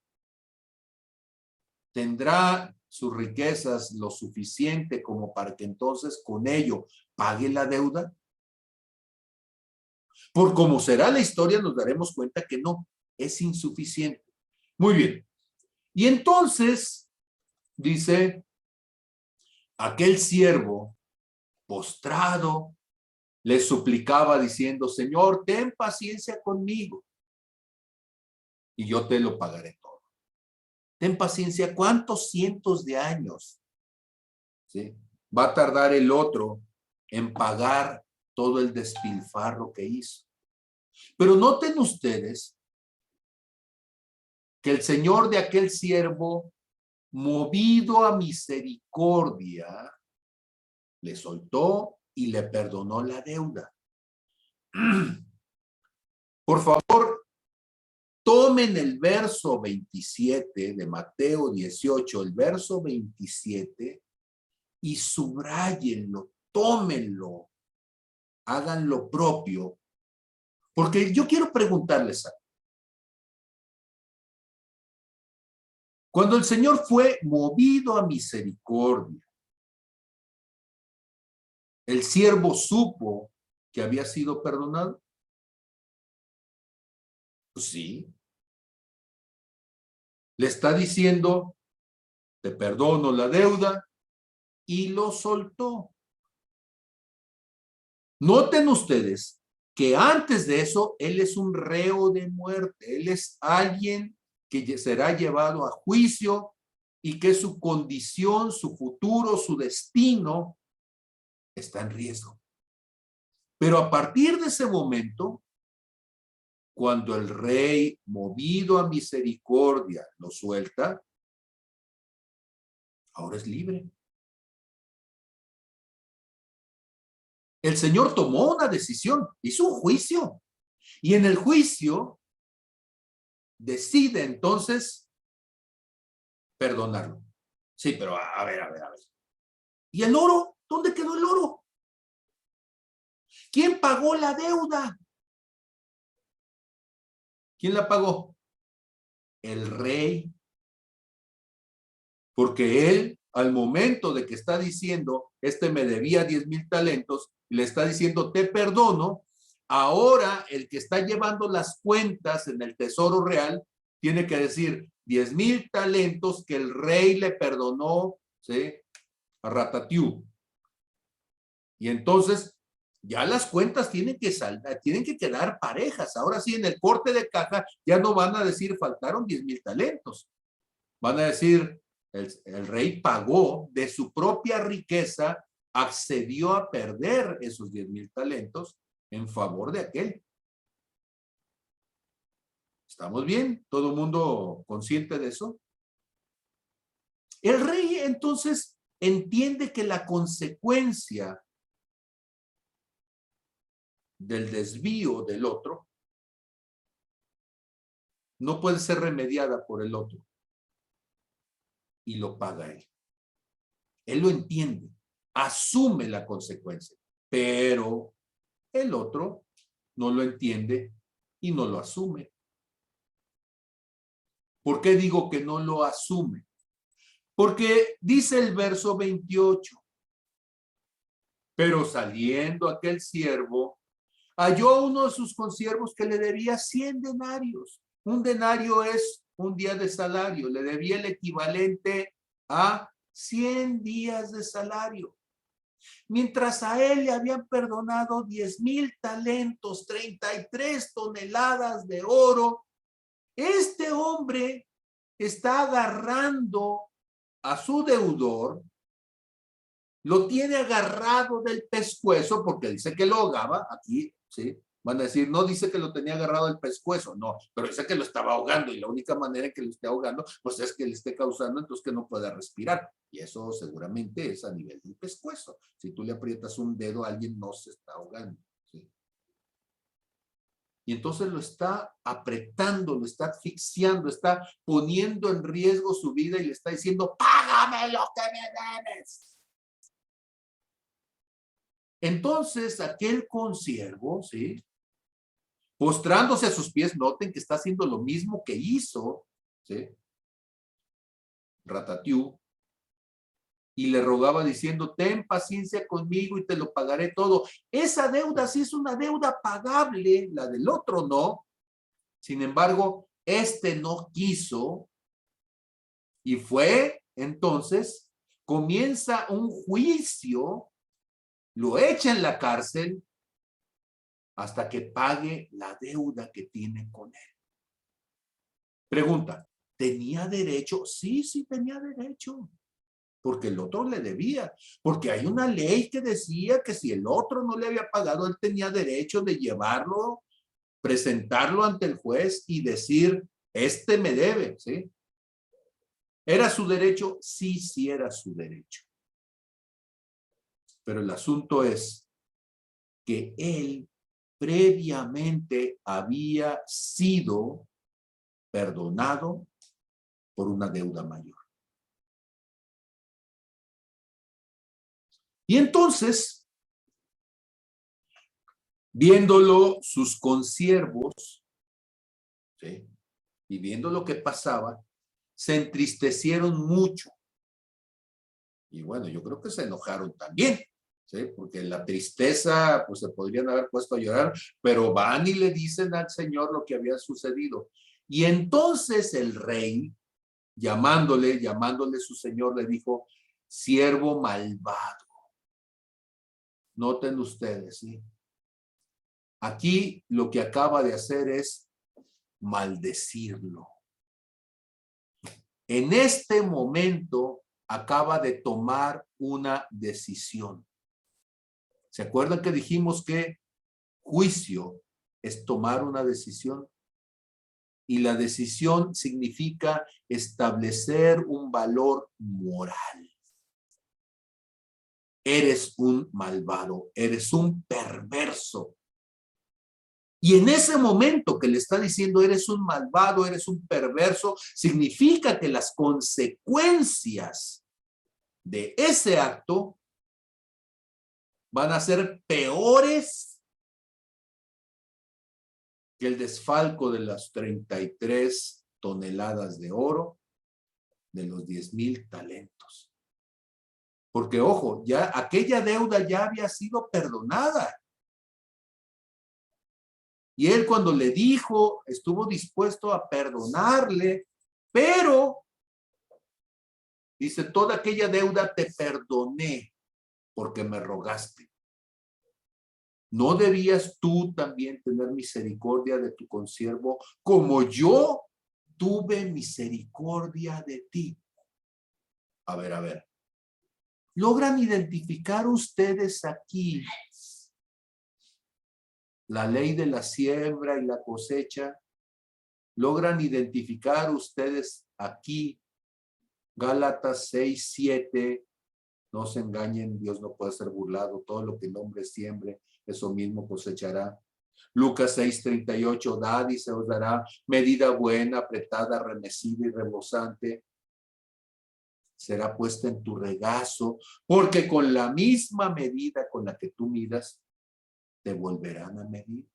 Tendrá sus riquezas lo suficiente como para que entonces con ello pague la deuda. Por como será la historia nos daremos cuenta que no, es insuficiente. Muy bien. Y entonces, dice, aquel siervo postrado le suplicaba diciendo, Señor, ten paciencia conmigo y yo te lo pagaré todo. Ten paciencia, ¿cuántos cientos de años, ¿sí?, va a tardar el otro en pagar todo el despilfarro que hizo? Pero noten ustedes que el señor de aquel siervo, movido a misericordia, le soltó y le perdonó la deuda. Por favor, tomen el verso 27 de Mateo 18, el verso 27, y subrayenlo, tómenlo, hagan lo propio, porque yo quiero preguntarles algo. Cuando el Señor fue movido a misericordia, ¿el siervo supo que había sido perdonado? Pues sí. Le está diciendo, te perdono la deuda, y lo soltó. Noten ustedes que antes de eso, él es un reo de muerte. Él es alguien que será llevado a juicio y que su condición, su futuro, su destino está en riesgo. Pero a partir de ese momento, cuando el rey, movido a misericordia, lo suelta, ahora es libre. El Señor tomó una decisión, hizo un juicio, y en el juicio decide entonces perdonarlo. Sí, pero a ver. ¿Y el oro? ¿Dónde quedó el oro? ¿Quién pagó la deuda? ¿Quién la pagó? El rey. Porque él, al momento de que está diciendo, me debía 10,000 talentos, le está diciendo, te perdono. Ahora el que está llevando las cuentas en el tesoro real tiene que decir 10,000 talentos que el rey le perdonó, ¿sí?, a Ratatouille. Y entonces ya las cuentas tienen que quedar parejas. Ahora sí, en el corte de caja ya no van a decir faltaron 10,000 talentos. Van a decir el rey pagó de su propia riqueza, accedió a perder esos 10,000 talentos en favor de aquel. ¿Estamos bien? ¿Todo el mundo consciente de eso? El rey entonces entiende que la consecuencia del desvío del otro no puede ser remediada por el otro, y lo paga él. Él lo entiende, asume la consecuencia, pero el otro no lo entiende y no lo asume. ¿Por qué digo que no lo asume? Porque dice el verso 28, pero saliendo aquel siervo, halló a uno de sus consiervos que le debía 100 denarios. Un denario es un día de salario, le debía el equivalente a 100 días de salario. Mientras a él le habían perdonado 10,000 talentos, 33 toneladas de oro, este hombre está agarrando a su deudor, lo tiene agarrado del pescuezo, porque dice que lo ahogaba, aquí, ¿sí? Van a decir, no dice que lo tenía agarrado del pescuezo, no, pero dice que lo estaba ahogando, y la única manera en que lo esté ahogando, pues es que le esté causando, entonces que no pueda respirar, y eso seguramente es a nivel del pescuezo. Si tú le aprietas un dedo a alguien, no se está ahogando, ¿sí? Y entonces lo está apretando, lo está asfixiando, está poniendo en riesgo su vida y le está diciendo, págame lo que me debes. Entonces aquel consiervo, ¿sí?, postrándose a sus pies, noten que está haciendo lo mismo que hizo, ¿sí?, Ratatouille, y le rogaba diciendo, ten paciencia conmigo y te lo pagaré todo. Esa deuda sí es una deuda pagable, la del otro no. Sin embargo, este no quiso, y fue, entonces, comienza un juicio, lo echa en la cárcel hasta que pague la deuda que tiene con él. Pregunta, ¿tenía derecho? Sí, sí tenía derecho, porque el otro le debía, porque hay una ley que decía que si el otro no le había pagado, él tenía derecho de llevarlo, presentarlo ante el juez y decir, me debe, ¿sí? ¿Era su derecho? Sí, sí era su derecho. Pero el asunto es que él previamente había sido perdonado por una deuda mayor. Y entonces, viéndolo sus consiervos, ¿sí?, y viendo lo que pasaba, se entristecieron mucho. Y bueno, yo creo que se enojaron también, ¿sí?, porque la tristeza, pues se podrían haber puesto a llorar, pero van y le dicen al Señor lo que había sucedido. Y entonces el rey, llamándole su Señor, le dijo, siervo malvado. Noten ustedes, ¿sí?, aquí lo que acaba de hacer es maldecirlo. En este momento acaba de tomar una decisión. ¿Se acuerdan que dijimos que juicio es tomar una decisión? Y la decisión significa establecer un valor moral. Eres un malvado, eres un perverso. Y en ese momento que le está diciendo eres un malvado, eres un perverso, significa que las consecuencias de ese acto van a ser peores que el desfalco de las 33 toneladas de oro de los 10,000 talentos. Porque, ojo, ya aquella deuda ya había sido perdonada. Y él, cuando le dijo, estuvo dispuesto a perdonarle, pero dice, toda aquella deuda te perdoné porque me rogaste. ¿No debías tú también tener misericordia de tu consiervo como yo tuve misericordia de ti? A ver. ¿Logran identificar ustedes aquí la ley de la siembra y la cosecha? ¿Logran identificar ustedes aquí Gálatas 6:7? No se engañen, Dios no puede ser burlado. Todo lo que el hombre siembre, eso mismo cosechará. Lucas 6:38, dad y se os dará, medida buena, apretada, remecida y rebosante será puesta en tu regazo, porque con la misma medida con la que tú midas, te volverán a medir.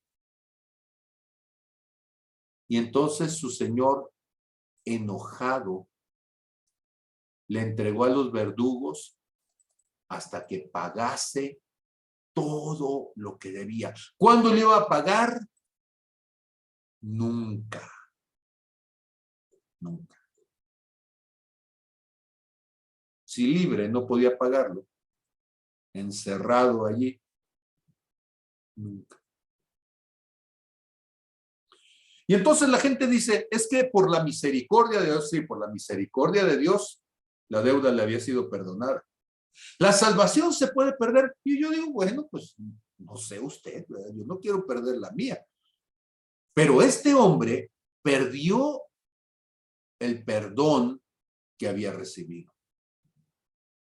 Y entonces su señor, enojado, le entregó a los verdugos hasta que pagase todo lo que debía. ¿Cuándo le iba a pagar? Nunca. Nunca. Si libre no podía pagarlo, encerrado allí, nunca. Y entonces la gente dice, es que por la misericordia de Dios, sí, por la misericordia de Dios, la deuda le había sido perdonada. La salvación se puede perder. Y yo digo, bueno, pues no sé usted, ¿verdad? Yo no quiero perder la mía. Pero este hombre perdió el perdón que había recibido.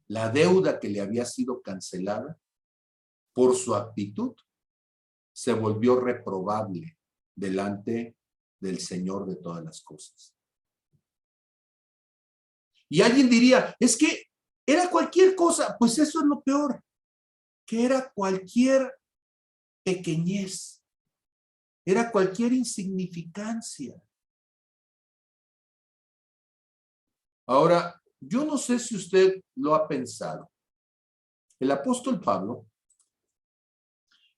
La deuda que le había sido cancelada por su actitud se volvió reprobable delante del Señor de todas las cosas. Y alguien diría, es que era cualquier cosa. Pues eso es lo peor, que era cualquier pequeñez, era cualquier insignificancia. Ahora, yo no sé si usted lo ha pensado. El apóstol Pablo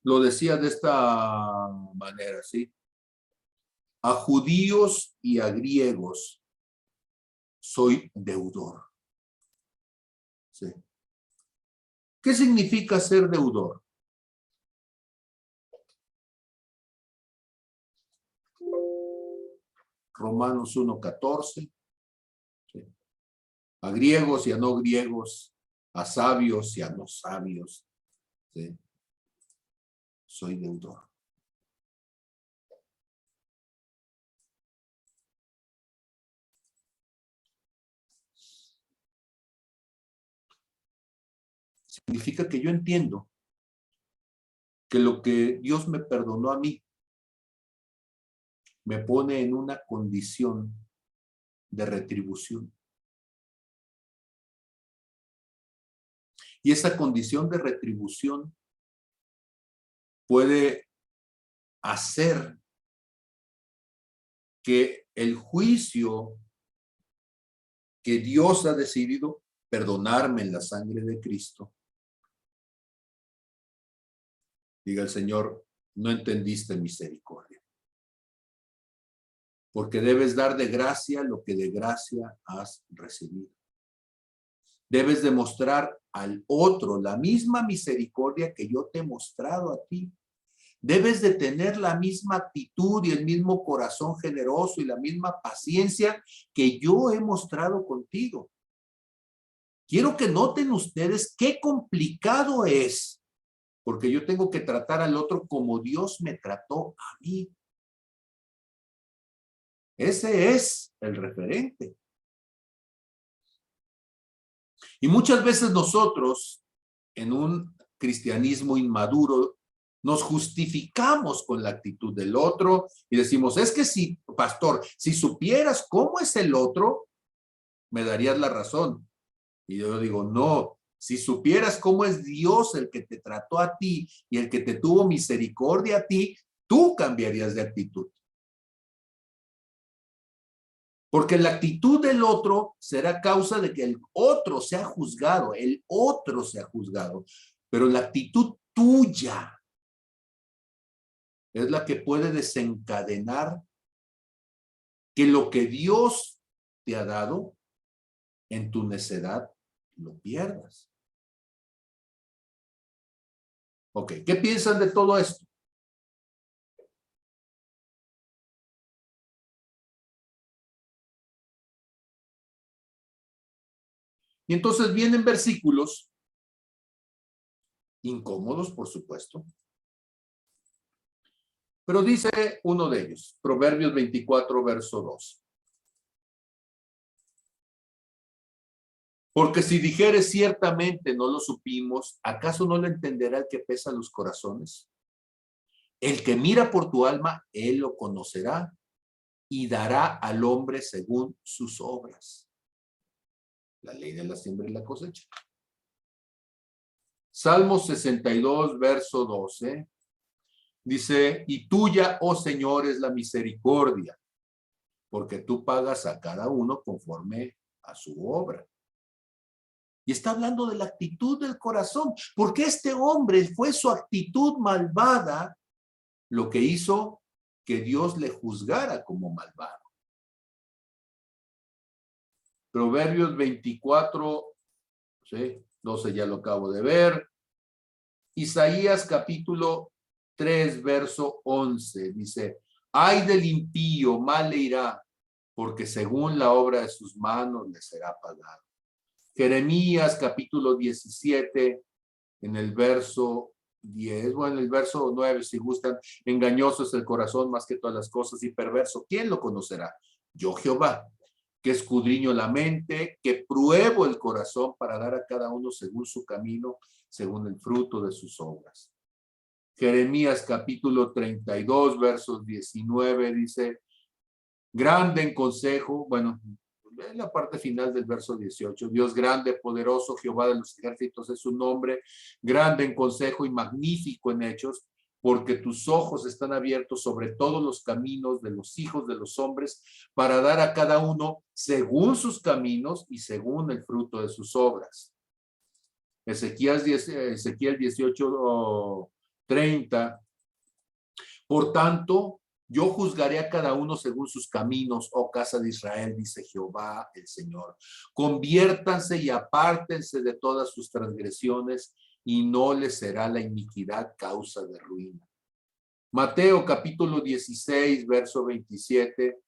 lo decía de esta manera, ¿sí? A judíos y a griegos soy deudor. ¿Sí? ¿Qué significa ser deudor? Romanos 1:14. ¿Sí? A griegos y a no griegos, a sabios y a no sabios. ¿Sí? Soy deudor. Significa que yo entiendo que lo que Dios me perdonó a mí me pone en una condición de retribución. Y esa condición de retribución puede hacer que el juicio que Dios ha decidido perdonarme en la sangre de Cristo, diga el Señor, no entendiste misericordia. Porque debes dar de gracia lo que de gracia has recibido. Debes demostrar al otro la misma misericordia que yo te he mostrado a ti. Debes de tener la misma actitud y el mismo corazón generoso y la misma paciencia que yo he mostrado contigo. Quiero que noten ustedes qué complicado es, porque yo tengo que tratar al otro como Dios me trató a mí. Ese es el referente. Y muchas veces nosotros, en un cristianismo inmaduro, nos justificamos con la actitud del otro y decimos, es que si, pastor, si supieras cómo es el otro, me darías la razón. Y yo digo, no, si supieras cómo es Dios el que te trató a ti y el que te tuvo misericordia a ti, tú cambiarías de actitud. Porque la actitud del otro será causa de que el otro sea juzgado, pero la actitud tuya es la que puede desencadenar que lo que Dios te ha dado en tu necedad lo pierdas. Ok, ¿qué piensan de todo esto? Y entonces vienen versículos incómodos, por supuesto. Pero dice uno de ellos, Proverbios 24, verso 2. Porque si dijeres ciertamente no lo supimos, ¿acaso no lo entenderá el que pesa los corazones? El que mira por tu alma, él lo conocerá y dará al hombre según sus obras. La ley de la siembra y la cosecha. Salmo 62, verso 12. Dice, y tuya, oh Señor, es la misericordia, porque tú pagas a cada uno conforme a su obra. Y está hablando de la actitud del corazón, porque este hombre fue su actitud malvada lo que hizo que Dios le juzgara como malvado. Proverbios 24, ¿sí? 12 ya lo acabo de ver. Isaías capítulo 3, verso 11, dice, ay del impío, mal le irá, porque según la obra de sus manos le será pagado. Jeremías capítulo 17, en el verso 10, bueno, en el verso 9, si gustan, engañoso es el corazón más que todas las cosas y perverso. ¿Quién lo conocerá? Yo, Jehová, que escudriño la mente, que pruebo el corazón para dar a cada uno según su camino, según el fruto de sus obras. Jeremías capítulo 32, versos 19, dice, grande en consejo, bueno, en la parte final del verso 18, Dios grande, poderoso, Jehová de los ejércitos es su nombre, grande en consejo y magnífico en hechos, porque tus ojos están abiertos sobre todos los caminos de los hijos de los hombres, para dar a cada uno según sus caminos y según el fruto de sus obras. Ezequiel 18:30, por tanto, yo juzgaré a cada uno según sus caminos, oh casa de Israel, dice Jehová el Señor. Conviértanse y apártense de todas sus transgresiones, y no les será la iniquidad causa de ruina. Mateo capítulo 16, verso 27,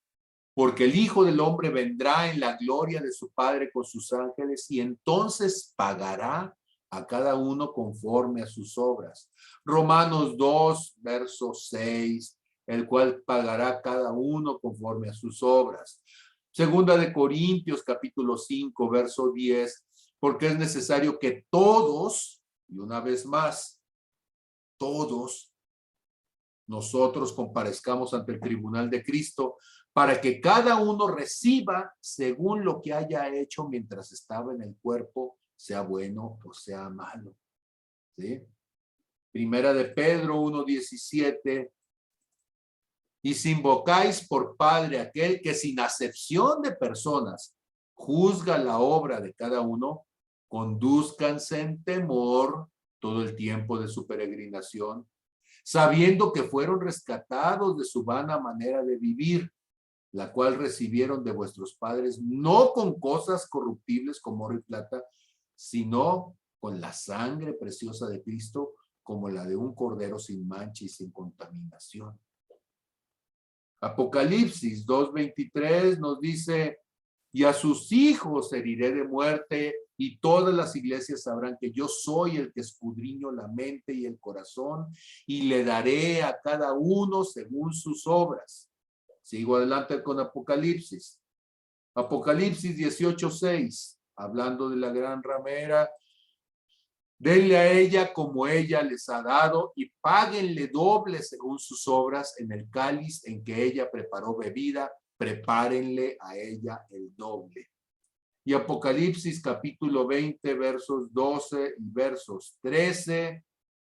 porque el Hijo del Hombre vendrá en la gloria de su Padre con sus ángeles, y entonces pagará a cada uno conforme a sus obras. Romanos 2, verso 6, el cual pagará cada uno conforme a sus obras. Segunda de Corintios, capítulo 5, verso 10, porque es necesario que todos, y una vez más, todos nosotros comparezcamos ante el tribunal de Cristo, para que cada uno reciba según lo que haya hecho mientras estaba en el cuerpo, sea bueno o sea malo. ¿Sí? Primera de Pedro 1:17, y si invocáis por Padre aquel que sin acepción de personas juzga la obra de cada uno, condúzcanse en temor todo el tiempo de su peregrinación, sabiendo que fueron rescatados de su vana manera de vivir, la cual recibieron de vuestros padres, no con cosas corruptibles como oro y plata, sino con la sangre preciosa de Cristo, como la de un cordero sin mancha y sin contaminación. Apocalipsis 2:23 nos dice, y a sus hijos heriré de muerte, y todas las iglesias sabrán que yo soy el que escudriño la mente y el corazón, y le daré a cada uno según sus obras. Sigo adelante con Apocalipsis. Apocalipsis 18:6, hablando de la gran ramera, denle a ella como ella les ha dado y páguenle doble según sus obras en el cáliz en que ella preparó bebida, prepárenle a ella el doble. Y Apocalipsis capítulo 20, versos 12 y versos 13,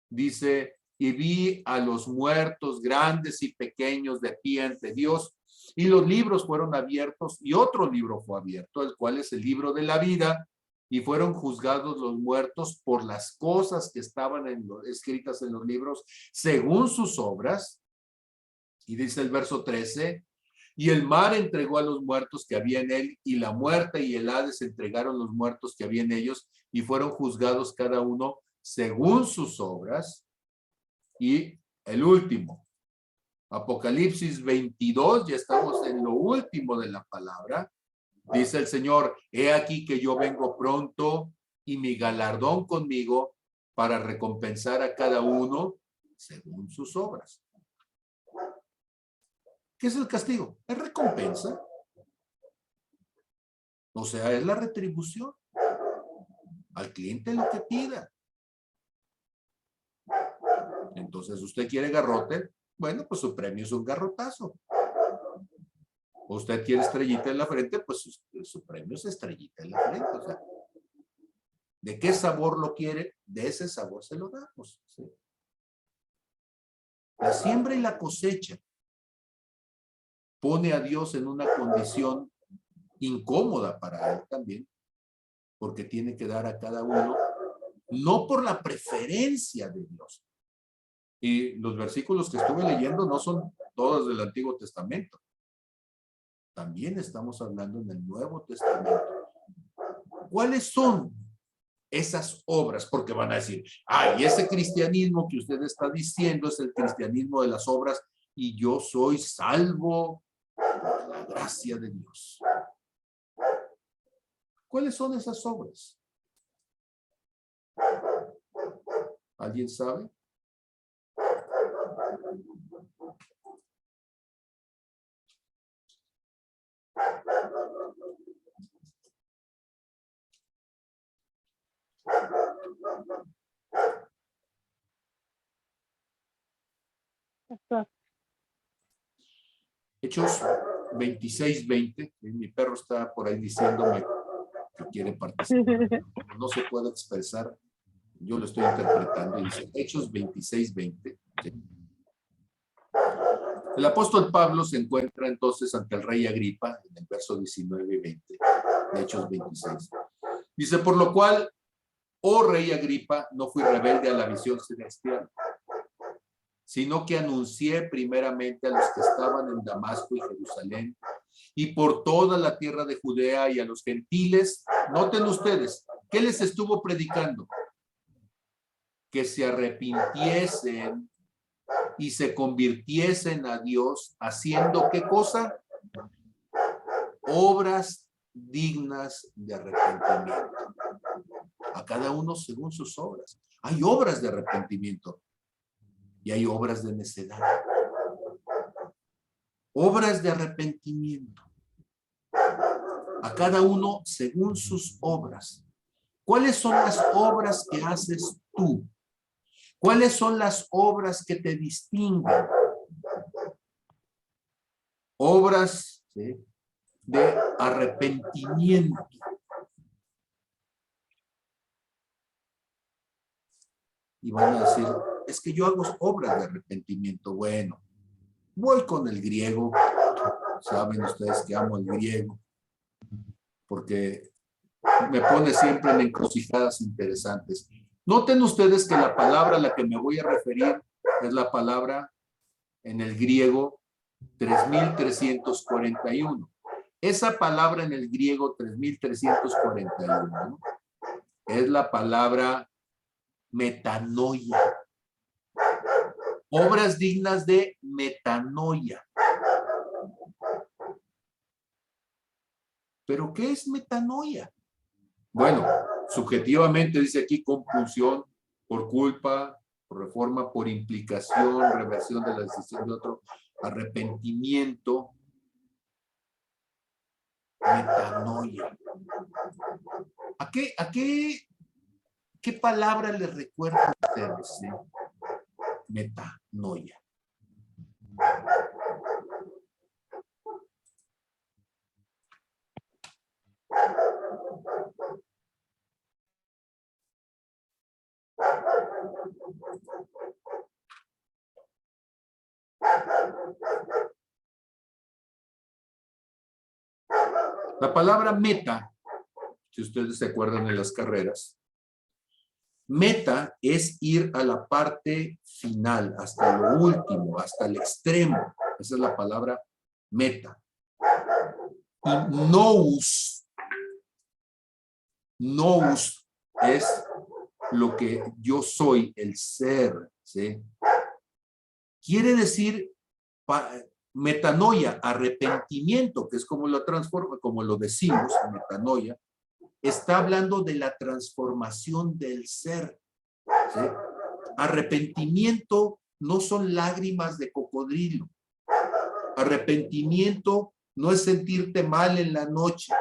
dice, y vi a los muertos grandes y pequeños de pie ante Dios, Y los libros fueron abiertos y otro libro fue abierto, el cual es el libro de la vida, y fueron juzgados los muertos por las cosas que estaban escritas en los libros según sus obras. Y dice el verso 13, y el mar entregó a los muertos que había en él, y la muerte y el Hades entregaron los muertos que había en ellos, y fueron juzgados cada uno según sus obras. Y el último, Apocalipsis 22, ya estamos en lo último de la palabra. Dice el Señor, he aquí que yo vengo pronto y mi galardón conmigo para recompensar a cada uno según sus obras. ¿Qué es el castigo? Es recompensa. O sea, es la retribución. Al cliente lo que pida. Entonces, ¿usted quiere garrote? Bueno, pues su premio es un garrotazo. Usted quiere estrellita en la frente, pues su premio es estrellita en la frente. O sea, ¿de qué sabor lo quiere? De ese sabor se lo damos. ¿Sí? La siembra y la cosecha pone a Dios en una condición incómoda para él también, porque tiene que dar a cada uno, no por la preferencia de Dios. Y los versículos que estuve leyendo no son todos del Antiguo Testamento. También estamos hablando en el Nuevo Testamento. ¿Cuáles son esas obras? Porque van a decir, ay, ese cristianismo que usted está diciendo es el cristianismo de las obras y yo soy salvo por la gracia de Dios. ¿Cuáles son esas obras? ¿Alguien sabe? Hechos 26:20. Mi perro está por ahí diciéndome que quiere participar. No se puede expresar. Yo lo estoy interpretando. Dice Hechos 26:20. El apóstol Pablo se encuentra entonces ante el rey Agripa en el verso 19 y 20 de Hechos 26. Dice, por lo cual, oh rey Agripa, no fui rebelde a la visión celestial, sino que anuncié primeramente a los que estaban en Damasco y Jerusalén y por toda la tierra de Judea y a los gentiles. Noten ustedes, ¿qué les estuvo predicando? Que se arrepintiesen y se convirtiesen a Dios, haciendo ¿qué cosa? Obras dignas de arrepentimiento. A cada uno según sus obras. Hay obras de arrepentimiento y hay obras de necedad. Obras de arrepentimiento. A cada uno según sus obras. ¿Cuáles son las obras que haces tú? ¿Cuáles son las obras que te distinguen? Obras, ¿sí?, de arrepentimiento. Y van a decir, es que yo hago obras de arrepentimiento. Bueno, voy con el griego. Saben ustedes que amo el griego, porque me pone siempre en encrucijadas interesantes. Noten ustedes que la palabra a la que me voy a referir es la palabra en el griego 3341. Esa palabra en el griego 3341 es la palabra metanoia. Obras dignas de metanoia. ¿Pero qué es metanoia? Bueno, subjetivamente dice aquí compulsión por culpa, por reforma, por implicación, reversión de la decisión de otro, arrepentimiento, metanoia. ¿Qué palabra les recuerda a ustedes? Metanoia. La palabra meta, si ustedes se acuerdan de las carreras, meta es ir a la parte final, hasta lo último, hasta el extremo. Esa es la palabra meta. Y nous es lo que yo soy, el ser, ¿sí? Quiere decir metanoia, arrepentimiento, que es como lo transforma, como lo decimos, metanoia, está hablando de la transformación del ser, ¿sí? Arrepentimiento no son lágrimas de cocodrilo. Arrepentimiento no es sentirte mal en la noche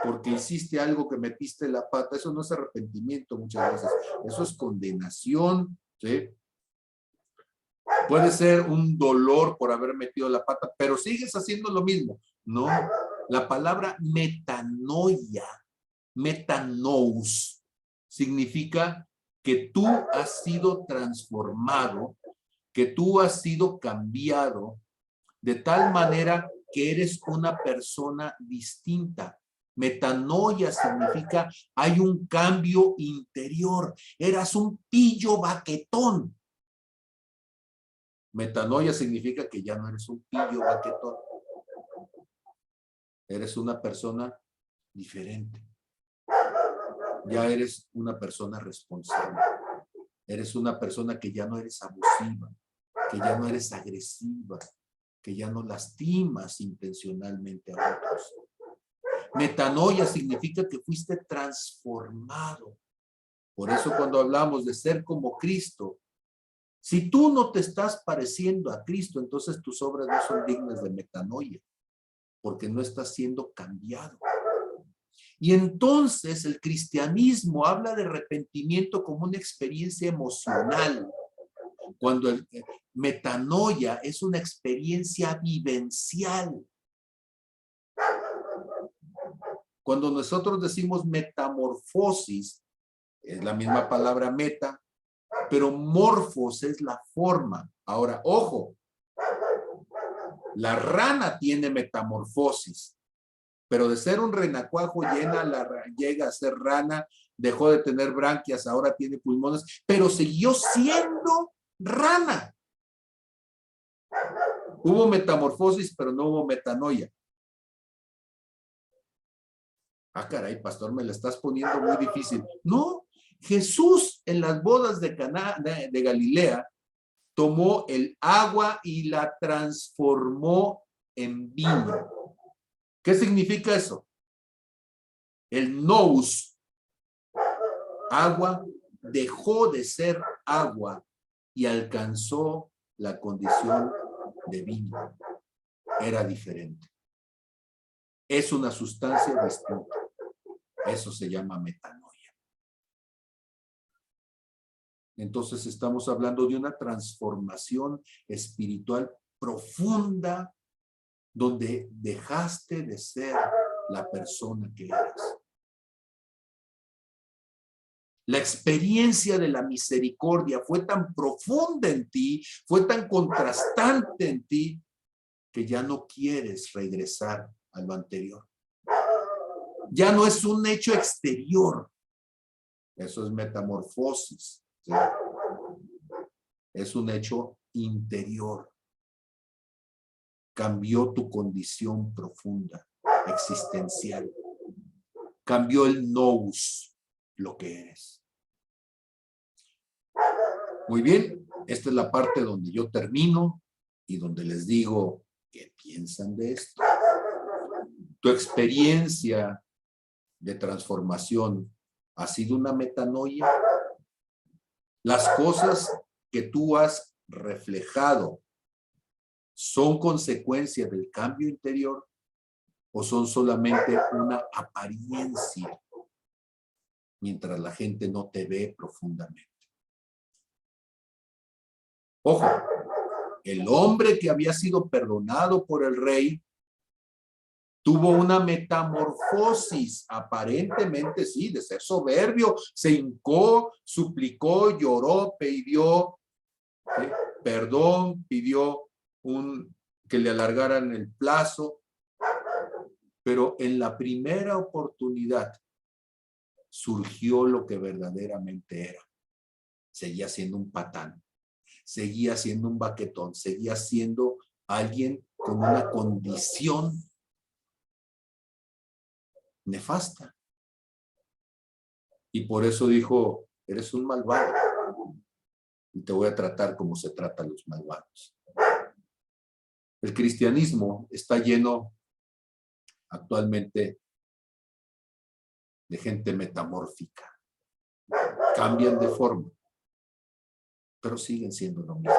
porque hiciste algo que metiste la pata. Eso no es arrepentimiento muchas veces. Eso es condenación, ¿sí? Puede ser un dolor por haber metido la pata, pero sigues haciendo lo mismo. No, la palabra metanoia, metanous, significa que tú has sido transformado, que tú has sido cambiado de tal manera que eres una persona distinta. Metanoia significa hay un cambio interior. Eras un pillo baquetón. Metanoia significa que ya no eres un pillo baquetón. Eres una persona diferente. Ya eres una persona responsable. Eres una persona que ya no eres abusiva, que ya no eres agresiva, que ya no lastimas intencionalmente a otros. Metanoia significa que fuiste transformado. Por eso cuando hablamos de ser como Cristo, si tú no te estás pareciendo a Cristo, entonces tus obras no son dignas de metanoia, porque no estás siendo cambiado. Y entonces el cristianismo habla de arrepentimiento como una experiencia emocional, cuando el metanoia es una experiencia vivencial. Cuando nosotros decimos metamorfosis, es la misma palabra meta, pero morfos es la forma. Ahora, ojo, la rana tiene metamorfosis, pero de ser un renacuajo llega a ser rana, dejó de tener branquias, ahora tiene pulmones, pero siguió siendo rana. Hubo metamorfosis, pero no hubo metanoia. Ah, caray, pastor, me la estás poniendo muy difícil. No, Jesús en las bodas de Caná de Galilea tomó el agua y la transformó en vino. ¿Qué significa eso? El nous, agua, dejó de ser agua y alcanzó la condición de vino. Era diferente. Es una sustancia distinta. Eso se llama metanoia. Entonces estamos hablando de una transformación espiritual profunda donde dejaste de ser la persona que eras. La experiencia de la misericordia fue tan profunda en ti, fue tan contrastante en ti, que ya no quieres regresar a lo anterior. Ya no es un hecho exterior. Eso es metamorfosis, ¿sí? Es un hecho interior. Cambió tu condición profunda, existencial. Cambió el nous, lo que eres. Muy bien, esta es la parte donde yo termino y donde les digo qué piensan de esto. Tu experiencia de transformación ha sido una metanoia. Las cosas que tú has reflejado son consecuencia del cambio interior o son solamente una apariencia mientras la gente no te ve profundamente. Ojo, el hombre que había sido perdonado por el rey tuvo una metamorfosis, aparentemente sí, de ser soberbio, se hincó, suplicó, lloró, pidió perdón, pidió que le alargaran el plazo, Pero en la primera oportunidad surgió lo que verdaderamente era. Seguía siendo un patán, seguía siendo un baquetón, seguía siendo alguien con una condición nefasta. Y por eso dijo, eres un malvado y te voy a tratar como se trata a los malvados. El cristianismo está lleno actualmente de gente metamórfica. Cambian de forma, pero siguen siendo lo mismo.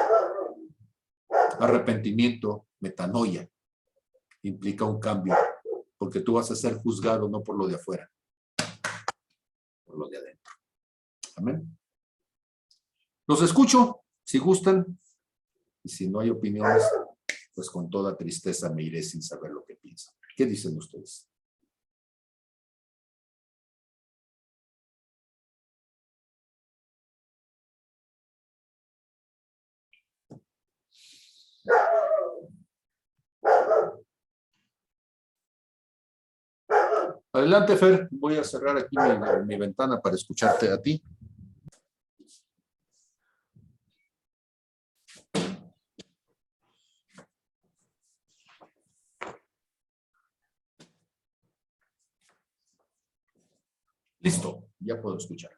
Arrepentimiento, metanoia, implica un cambio, porque tú vas a ser juzgado no por lo de afuera, por lo de adentro. Amén. Los escucho, si gustan, y si no hay opiniones, pues con toda tristeza me iré sin saber lo que piensan. ¿Qué dicen ustedes? Adelante, Fer. Voy a cerrar aquí mi ventana para escucharte a ti. Listo, ya puedo escuchar.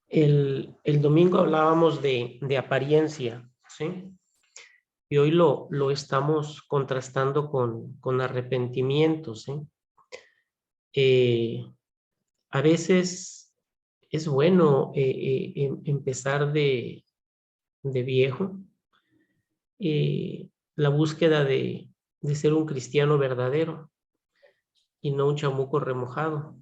El domingo hablábamos de apariencia, ¿sí? Y hoy lo estamos contrastando con arrepentimiento, ¿sí? A veces es bueno empezar de viejo, la búsqueda de ser un cristiano verdadero y no un chamuco remojado.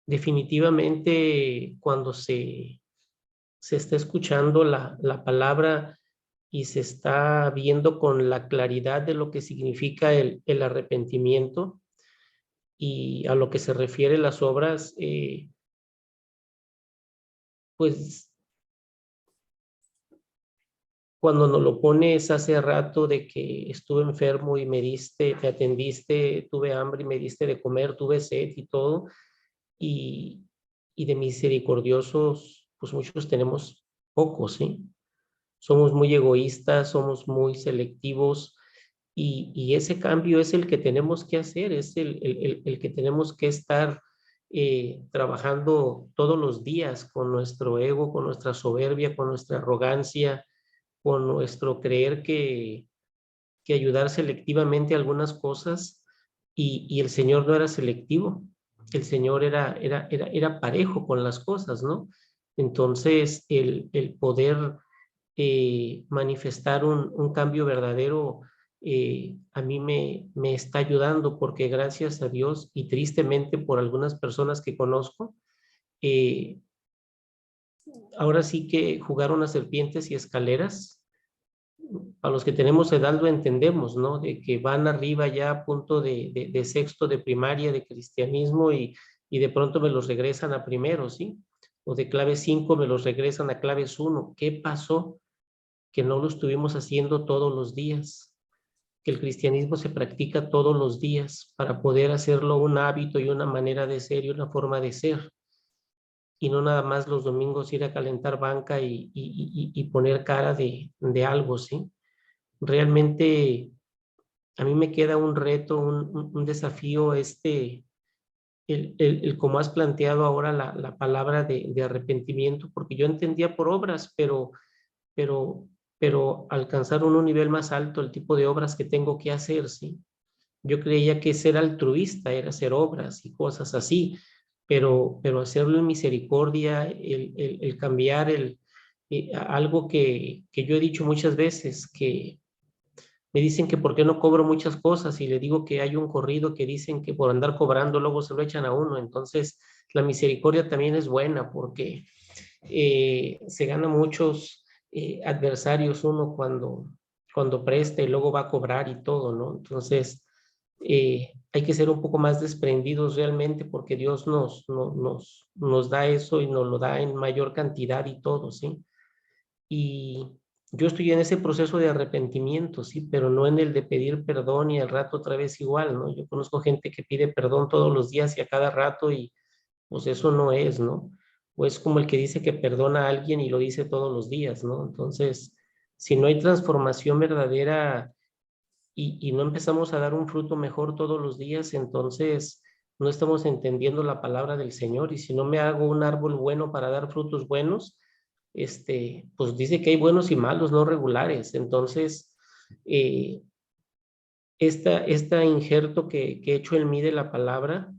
Definitivamente cuando se está escuchando la palabra y se está viendo con la claridad de lo que significa el arrepentimiento y a lo que se refiere las obras, pues cuando nos lo pones hace rato de que estuve enfermo y me atendiste, tuve hambre y me diste de comer, tuve sed y todo, y de misericordiosos, pues muchos tenemos pocos, ¿sí? Somos muy egoístas, somos muy selectivos, y ese cambio es el que tenemos que hacer, es el que tenemos que estar trabajando todos los días con nuestro ego, con nuestra soberbia, con nuestra arrogancia, con nuestro creer que ayudar selectivamente a algunas cosas, y el Señor no era selectivo, el Señor era parejo con las cosas, ¿no? Entonces, el poder manifestar un cambio verdadero a mí me está ayudando, porque gracias a Dios y tristemente por algunas personas que conozco, ahora sí que jugaron a serpientes y escaleras. A los que tenemos edad lo entendemos, ¿no? De que van arriba ya a punto de sexto de primaria de cristianismo, y de pronto me los regresan a primero, ¿sí? O de clave 5 me los regresan a claves 1. ¿Qué pasó? Que no lo estuvimos haciendo todos los días, que el cristianismo se practica todos los días para poder hacerlo un hábito y una manera de ser y una forma de ser, y no nada más los domingos ir a calentar banca y poner cara de algo, ¿sí? Realmente a mí me queda un reto, un desafío, el como has planteado ahora la palabra de arrepentimiento, porque yo entendía por obras, pero alcanzar un nivel más alto, el tipo de obras que tengo que hacer, ¿sí? Yo creía que ser altruista era hacer obras y cosas así, pero hacerlo en misericordia, el cambiar algo que yo he dicho muchas veces, que me dicen que por qué no cobro muchas cosas, y le digo que hay un corrido que dicen que por andar cobrando luego se lo echan a uno. Entonces la misericordia también es buena, porque se gana muchos adversarios uno cuando presta y luego va a cobrar y todo, ¿no? Entonces hay que ser un poco más desprendidos realmente, porque Dios nos da eso y nos lo da en mayor cantidad y todo, ¿sí? Y Yo estoy en ese proceso de arrepentimiento, sí, pero no en el de pedir perdón y al rato otra vez igual, ¿no? Yo conozco gente que pide perdón todos los días y a cada rato y pues eso no es, ¿no? O es como el que dice que perdona a alguien y lo dice todos los días, ¿no? Entonces, si no hay transformación verdadera y no empezamos a dar un fruto mejor todos los días, entonces no estamos entendiendo la palabra del Señor. Y si no me hago un árbol bueno para dar frutos buenos, pues dice que hay buenos y malos, no regulares. Entonces, esta injerto que he hecho en mí de la palabra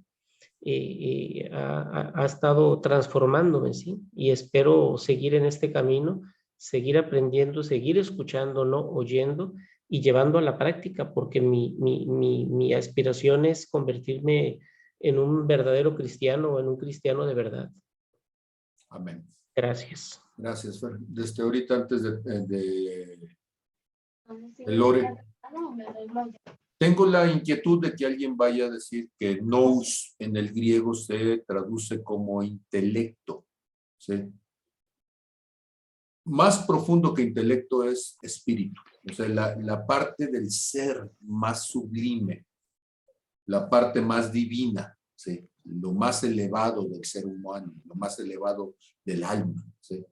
ha estado transformándome, ¿sí? Y espero seguir en este camino, seguir aprendiendo, seguir escuchando, no oyendo y llevando a la práctica, porque mi aspiración es convertirme en un verdadero cristiano o en un cristiano de verdad.
Amén.
Gracias.
Gracias, Fer. Desde ahorita, antes de Lore, tengo la inquietud de que alguien vaya a decir que nous en el griego se traduce como intelecto, ¿sí? Más profundo que intelecto es espíritu, o sea, la parte del ser más sublime, la parte más divina, ¿sí? Lo más elevado del ser humano, lo más elevado del alma, ¿sí?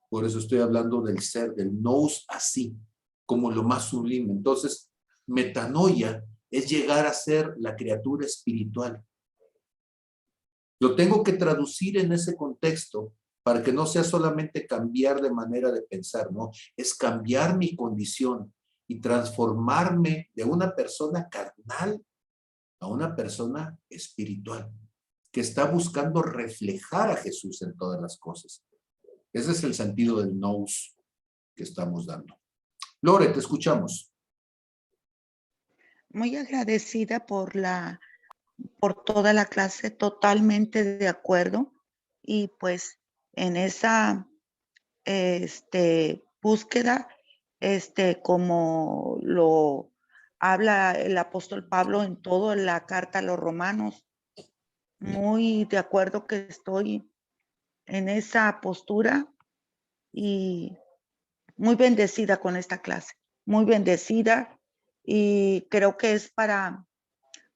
Por eso estoy hablando del ser, del nous así, como lo más sublime. Entonces, metanoia es llegar a ser la criatura espiritual. Lo tengo que traducir en ese contexto para que no sea solamente cambiar de manera de pensar, ¿no? Es cambiar mi condición y transformarme de una persona carnal a una persona espiritual, que está buscando reflejar a Jesús en todas las cosas. Ese es el sentido del nous que estamos dando. Lore, te escuchamos.
Muy agradecida por toda la clase, totalmente de acuerdo. Y pues en esa búsqueda, como lo habla el apóstol Pablo en toda la carta a los romanos, muy de acuerdo que estoy en esa postura y muy bendecida con esta clase, muy bendecida, y creo que es para,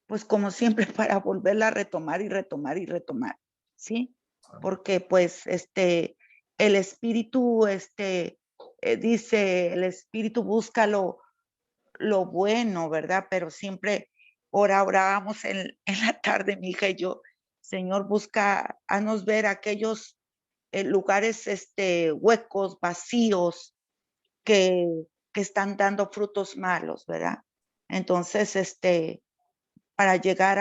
pues como siempre, para volverla a retomar y retomar y retomar, ¿sí? Porque pues el espíritu, dice, el espíritu busca lo bueno, ¿verdad? Pero siempre orábamos en la tarde, mi hija y yo, Señor, busca, haznos ver aquellos lugares huecos, vacíos, que están dando frutos malos, ¿verdad? Entonces, para llegar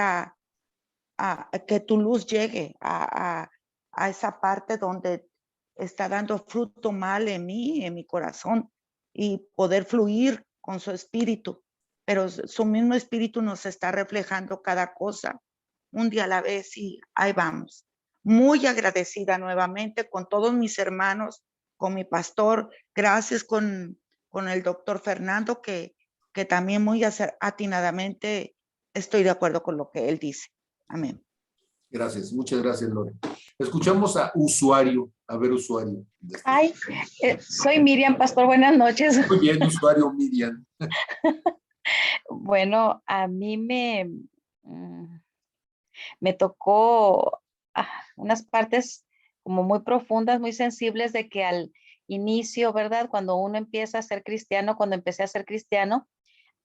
a que tu luz llegue a esa parte donde está dando fruto mal en mí, en mi corazón, y poder fluir con su espíritu. Pero su mismo espíritu nos está reflejando cada cosa, un día a la vez, y ahí vamos. Muy agradecida nuevamente con todos mis hermanos, con mi pastor, gracias con el doctor Fernando, que también muy atinadamente estoy de acuerdo con lo que él dice. Amén.
Gracias, muchas gracias, Lore. Escuchamos a usuario. A ver, usuario.
Ay, soy Miriam Pastor, buenas noches.
Muy bien, usuario Miriam.
Bueno, a mí me tocó unas partes como muy profundas, muy sensibles de que al inicio, ¿verdad? Cuando uno empieza a ser cristiano, cuando empecé a ser cristiano,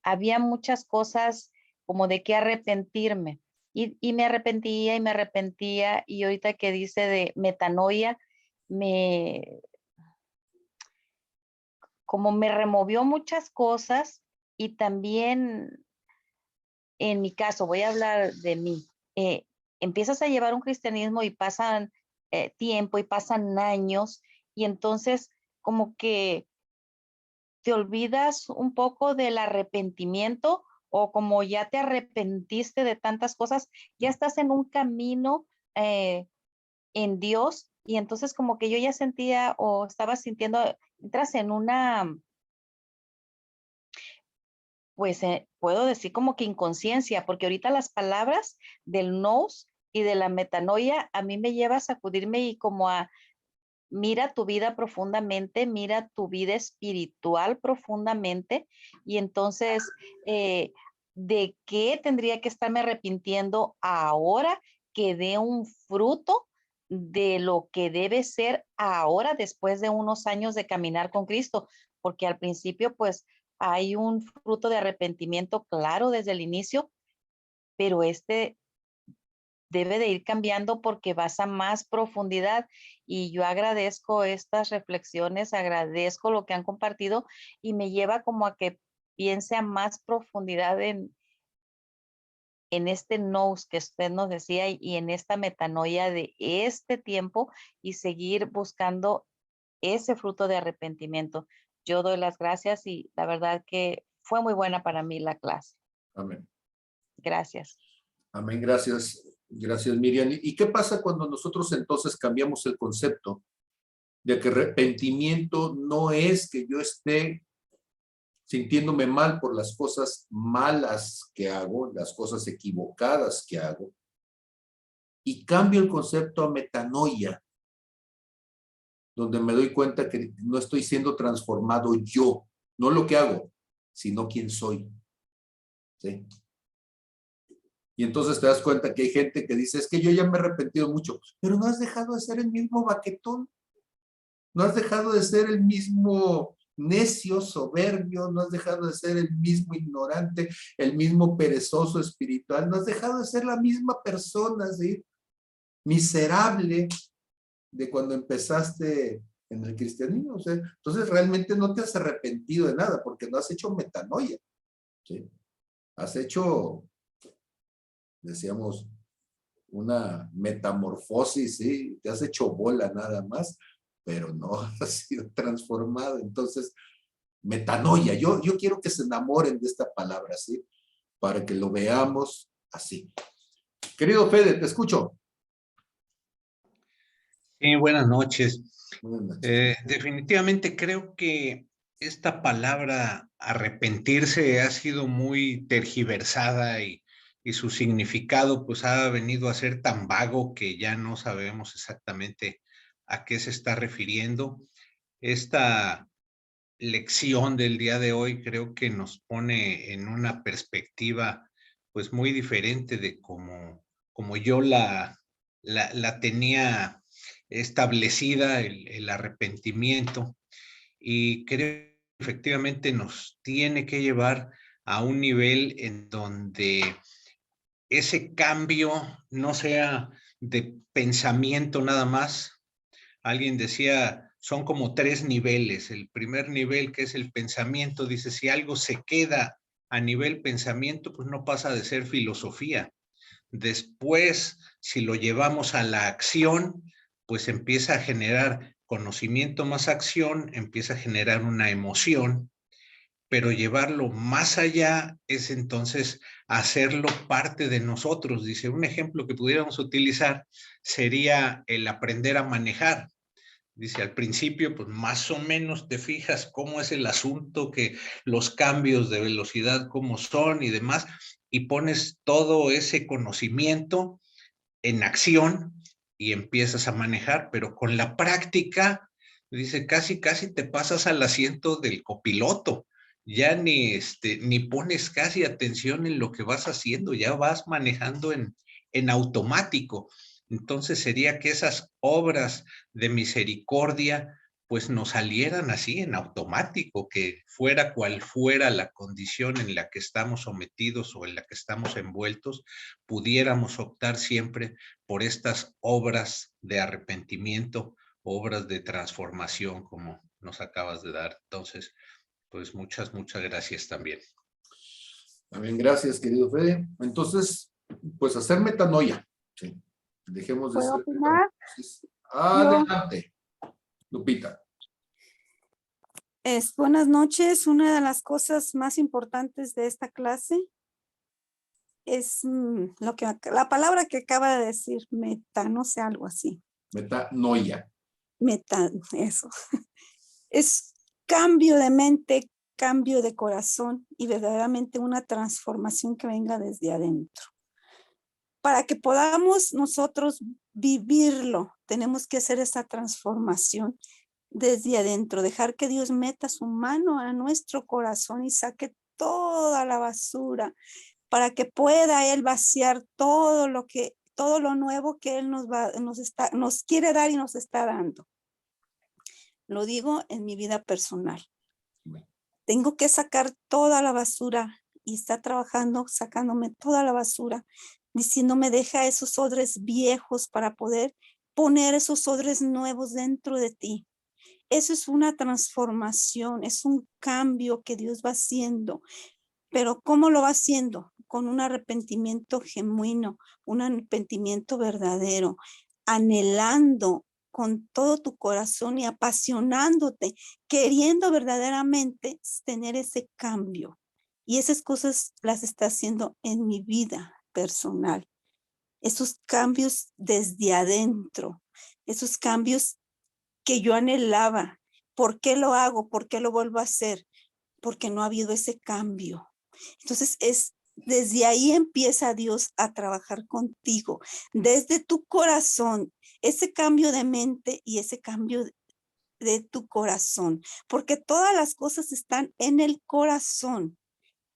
había muchas cosas como de qué arrepentirme. Y me arrepentía, y ahorita que dice de metanoia, como me removió muchas cosas. Y también en mi caso, voy a hablar de mí, empiezas a llevar un cristianismo y pasan tiempo y pasan años, y entonces como que te olvidas un poco del arrepentimiento, o como ya te arrepentiste de tantas cosas, ya estás en un camino en Dios, y entonces como que yo ya sentía o estaba sintiendo, entras en una, pues puedo decir como que inconsciencia, porque ahorita las palabras del nous y de la metanoia a mí me lleva a sacudirme y como a mira tu vida profundamente, mira tu vida espiritual profundamente y entonces, ¿de qué tendría que estarme arrepintiendo ahora que dé un fruto de lo que debe ser ahora después de unos años de caminar con Cristo? Porque al principio, pues, hay un fruto de arrepentimiento claro desde el inicio, pero debe de ir cambiando porque vas a más profundidad y yo agradezco estas reflexiones, agradezco lo que han compartido y me lleva como a que piense a más profundidad en este nous que usted nos decía y en esta metanoia de este tiempo y seguir buscando ese fruto de arrepentimiento. Yo doy las gracias y la verdad que fue muy buena para mí la clase.
Amén.
Gracias.
Amén, gracias. Gracias, Miriam. ¿Y qué pasa cuando nosotros entonces cambiamos el concepto de que arrepentimiento no es que yo esté sintiéndome mal por las cosas malas que hago, las cosas equivocadas que hago, y cambio el concepto a metanoia, donde me doy cuenta que no estoy siendo transformado yo, no lo que hago, sino quién soy? ¿Sí? Y entonces te das cuenta que hay gente que dice, es que yo ya me he arrepentido mucho, pero no has dejado de ser el mismo baquetón, no has dejado de ser el mismo necio, soberbio, no has dejado de ser el mismo ignorante, el mismo perezoso espiritual, no has dejado de ser la misma persona, ¿sí? Miserable de cuando empezaste en el cristianismo, o sea, entonces realmente no te has arrepentido de nada, porque no has hecho metanoia, ¿sí? Has hecho, decíamos, una metamorfosis, ¿sí? Te has hecho bola nada más, pero no has sido transformado. Entonces, metanoia, yo quiero que se enamoren de esta palabra, ¿sí? Para que lo veamos así. Querido Fede, te escucho.
Sí, buenas noches.
Buenas noches.
Definitivamente creo que esta palabra arrepentirse ha sido muy tergiversada y su significado pues ha venido a ser tan vago que ya no sabemos exactamente a qué se está refiriendo. Esta lección del día de hoy creo que nos pone en una perspectiva pues muy diferente de como yo la tenía establecida, el arrepentimiento, y creo que efectivamente nos tiene que llevar a un nivel en donde ese cambio no sea de pensamiento nada más. Alguien decía, son como 3 niveles. El primer nivel, que es el pensamiento, dice, si algo se queda a nivel pensamiento, pues no pasa de ser filosofía. Después, si lo llevamos a la acción, pues empieza a generar conocimiento más acción, empieza a generar una emoción, pero llevarlo más allá es entonces hacerlo parte de nosotros. Dice, un ejemplo que pudiéramos utilizar sería el aprender a manejar. Dice, al principio, pues más o menos te fijas cómo es el asunto, que los cambios de velocidad, cómo son y demás, y pones todo ese conocimiento en acción y empiezas a manejar, pero con la práctica, dice, casi te pasas al asiento del copiloto, ya ni pones casi atención en lo que vas haciendo, ya vas manejando en automático. Entonces sería que esas obras de misericordia pues nos salieran así en automático, que fuera cual fuera la condición en la que estamos sometidos o en la que estamos envueltos, pudiéramos optar siempre por estas obras de arrepentimiento, obras de transformación como nos acabas de dar. Entonces, pues muchas gracias también.
También gracias, querido Fede. Entonces, pues hacer metanoia. Sí. Dejemos de
¿Puedo
ser
opinar?
Adelante, Lupita.
Buenas noches. Una de las cosas más importantes de esta clase es la palabra que acaba de decir, meta, no sé, algo así.
Metanoia.
Meta, eso. Es cambio de mente, cambio de corazón y verdaderamente una transformación que venga desde adentro. Para que podamos nosotros vivirlo tenemos que hacer esa transformación desde adentro, dejar que Dios meta su mano a nuestro corazón y saque toda la basura para que pueda Él vaciar todo lo nuevo que Él nos quiere dar y nos está dando. Lo digo en mi vida personal. Tengo que sacar toda la basura y está trabajando, sacándome toda la basura, diciéndome deja esos odres viejos para poder poner esos odres nuevos dentro de ti. Eso es una transformación, es un cambio que Dios va haciendo. Pero ¿cómo lo va haciendo? Con un arrepentimiento genuino, un arrepentimiento verdadero, anhelando con todo tu corazón y apasionándote, queriendo verdaderamente tener ese cambio. Y esas cosas las está haciendo en mi vida personal. Esos cambios desde adentro, esos cambios que yo anhelaba. ¿Por qué lo hago? ¿Por qué lo vuelvo a hacer? Porque no ha habido ese cambio. Entonces desde ahí empieza Dios a trabajar contigo, desde tu corazón, ese cambio de mente y ese cambio de tu corazón, porque todas las cosas están en el corazón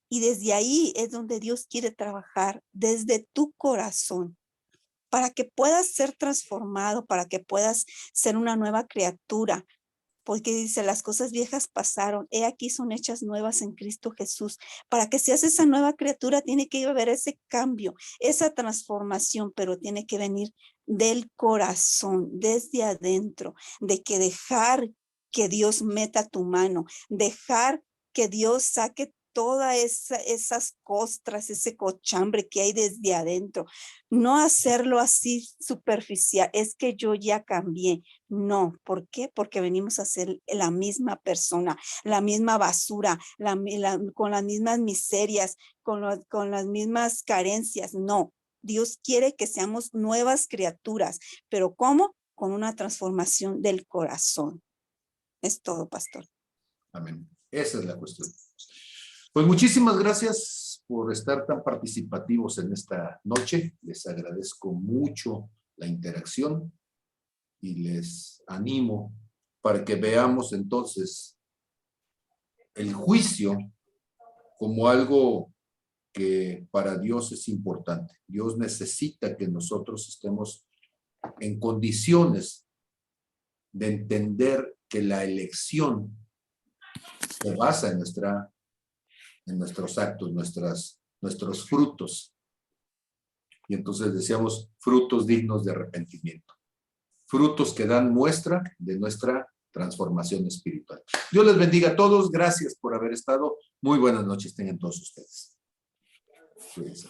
y desde ahí es donde Dios quiere trabajar, desde tu corazón, para que puedas ser transformado, para que puedas ser una nueva criatura. Porque dice, las cosas viejas pasaron, he aquí son hechas nuevas en Cristo Jesús. Para que seas esa nueva criatura tiene que haber ese cambio, esa transformación, pero tiene que venir del corazón, desde adentro, de que dejar que Dios meta tu mano, dejar que Dios saque todas esas costras, ese cochambre que hay desde adentro. No hacerlo así superficial, es que yo ya cambié. No, ¿por qué? Porque venimos a ser la misma persona, la misma basura, con las mismas miserias, con las mismas carencias. No, Dios quiere que seamos nuevas criaturas, pero ¿cómo? Con una transformación del corazón. Es todo, pastor.
Amén. Esa es la cuestión. Pues muchísimas gracias por estar tan participativos en esta noche. Les agradezco mucho la interacción y les animo para que veamos entonces el juicio como algo que para Dios es importante. Dios necesita que nosotros estemos en condiciones de entender que la elección se basa en nuestros actos, nuestros frutos. Y entonces decíamos frutos dignos de arrepentimiento. Frutos que dan muestra de nuestra transformación espiritual. Dios les bendiga a todos. Gracias por haber estado. Muy buenas noches tengan todos ustedes. Cuídense.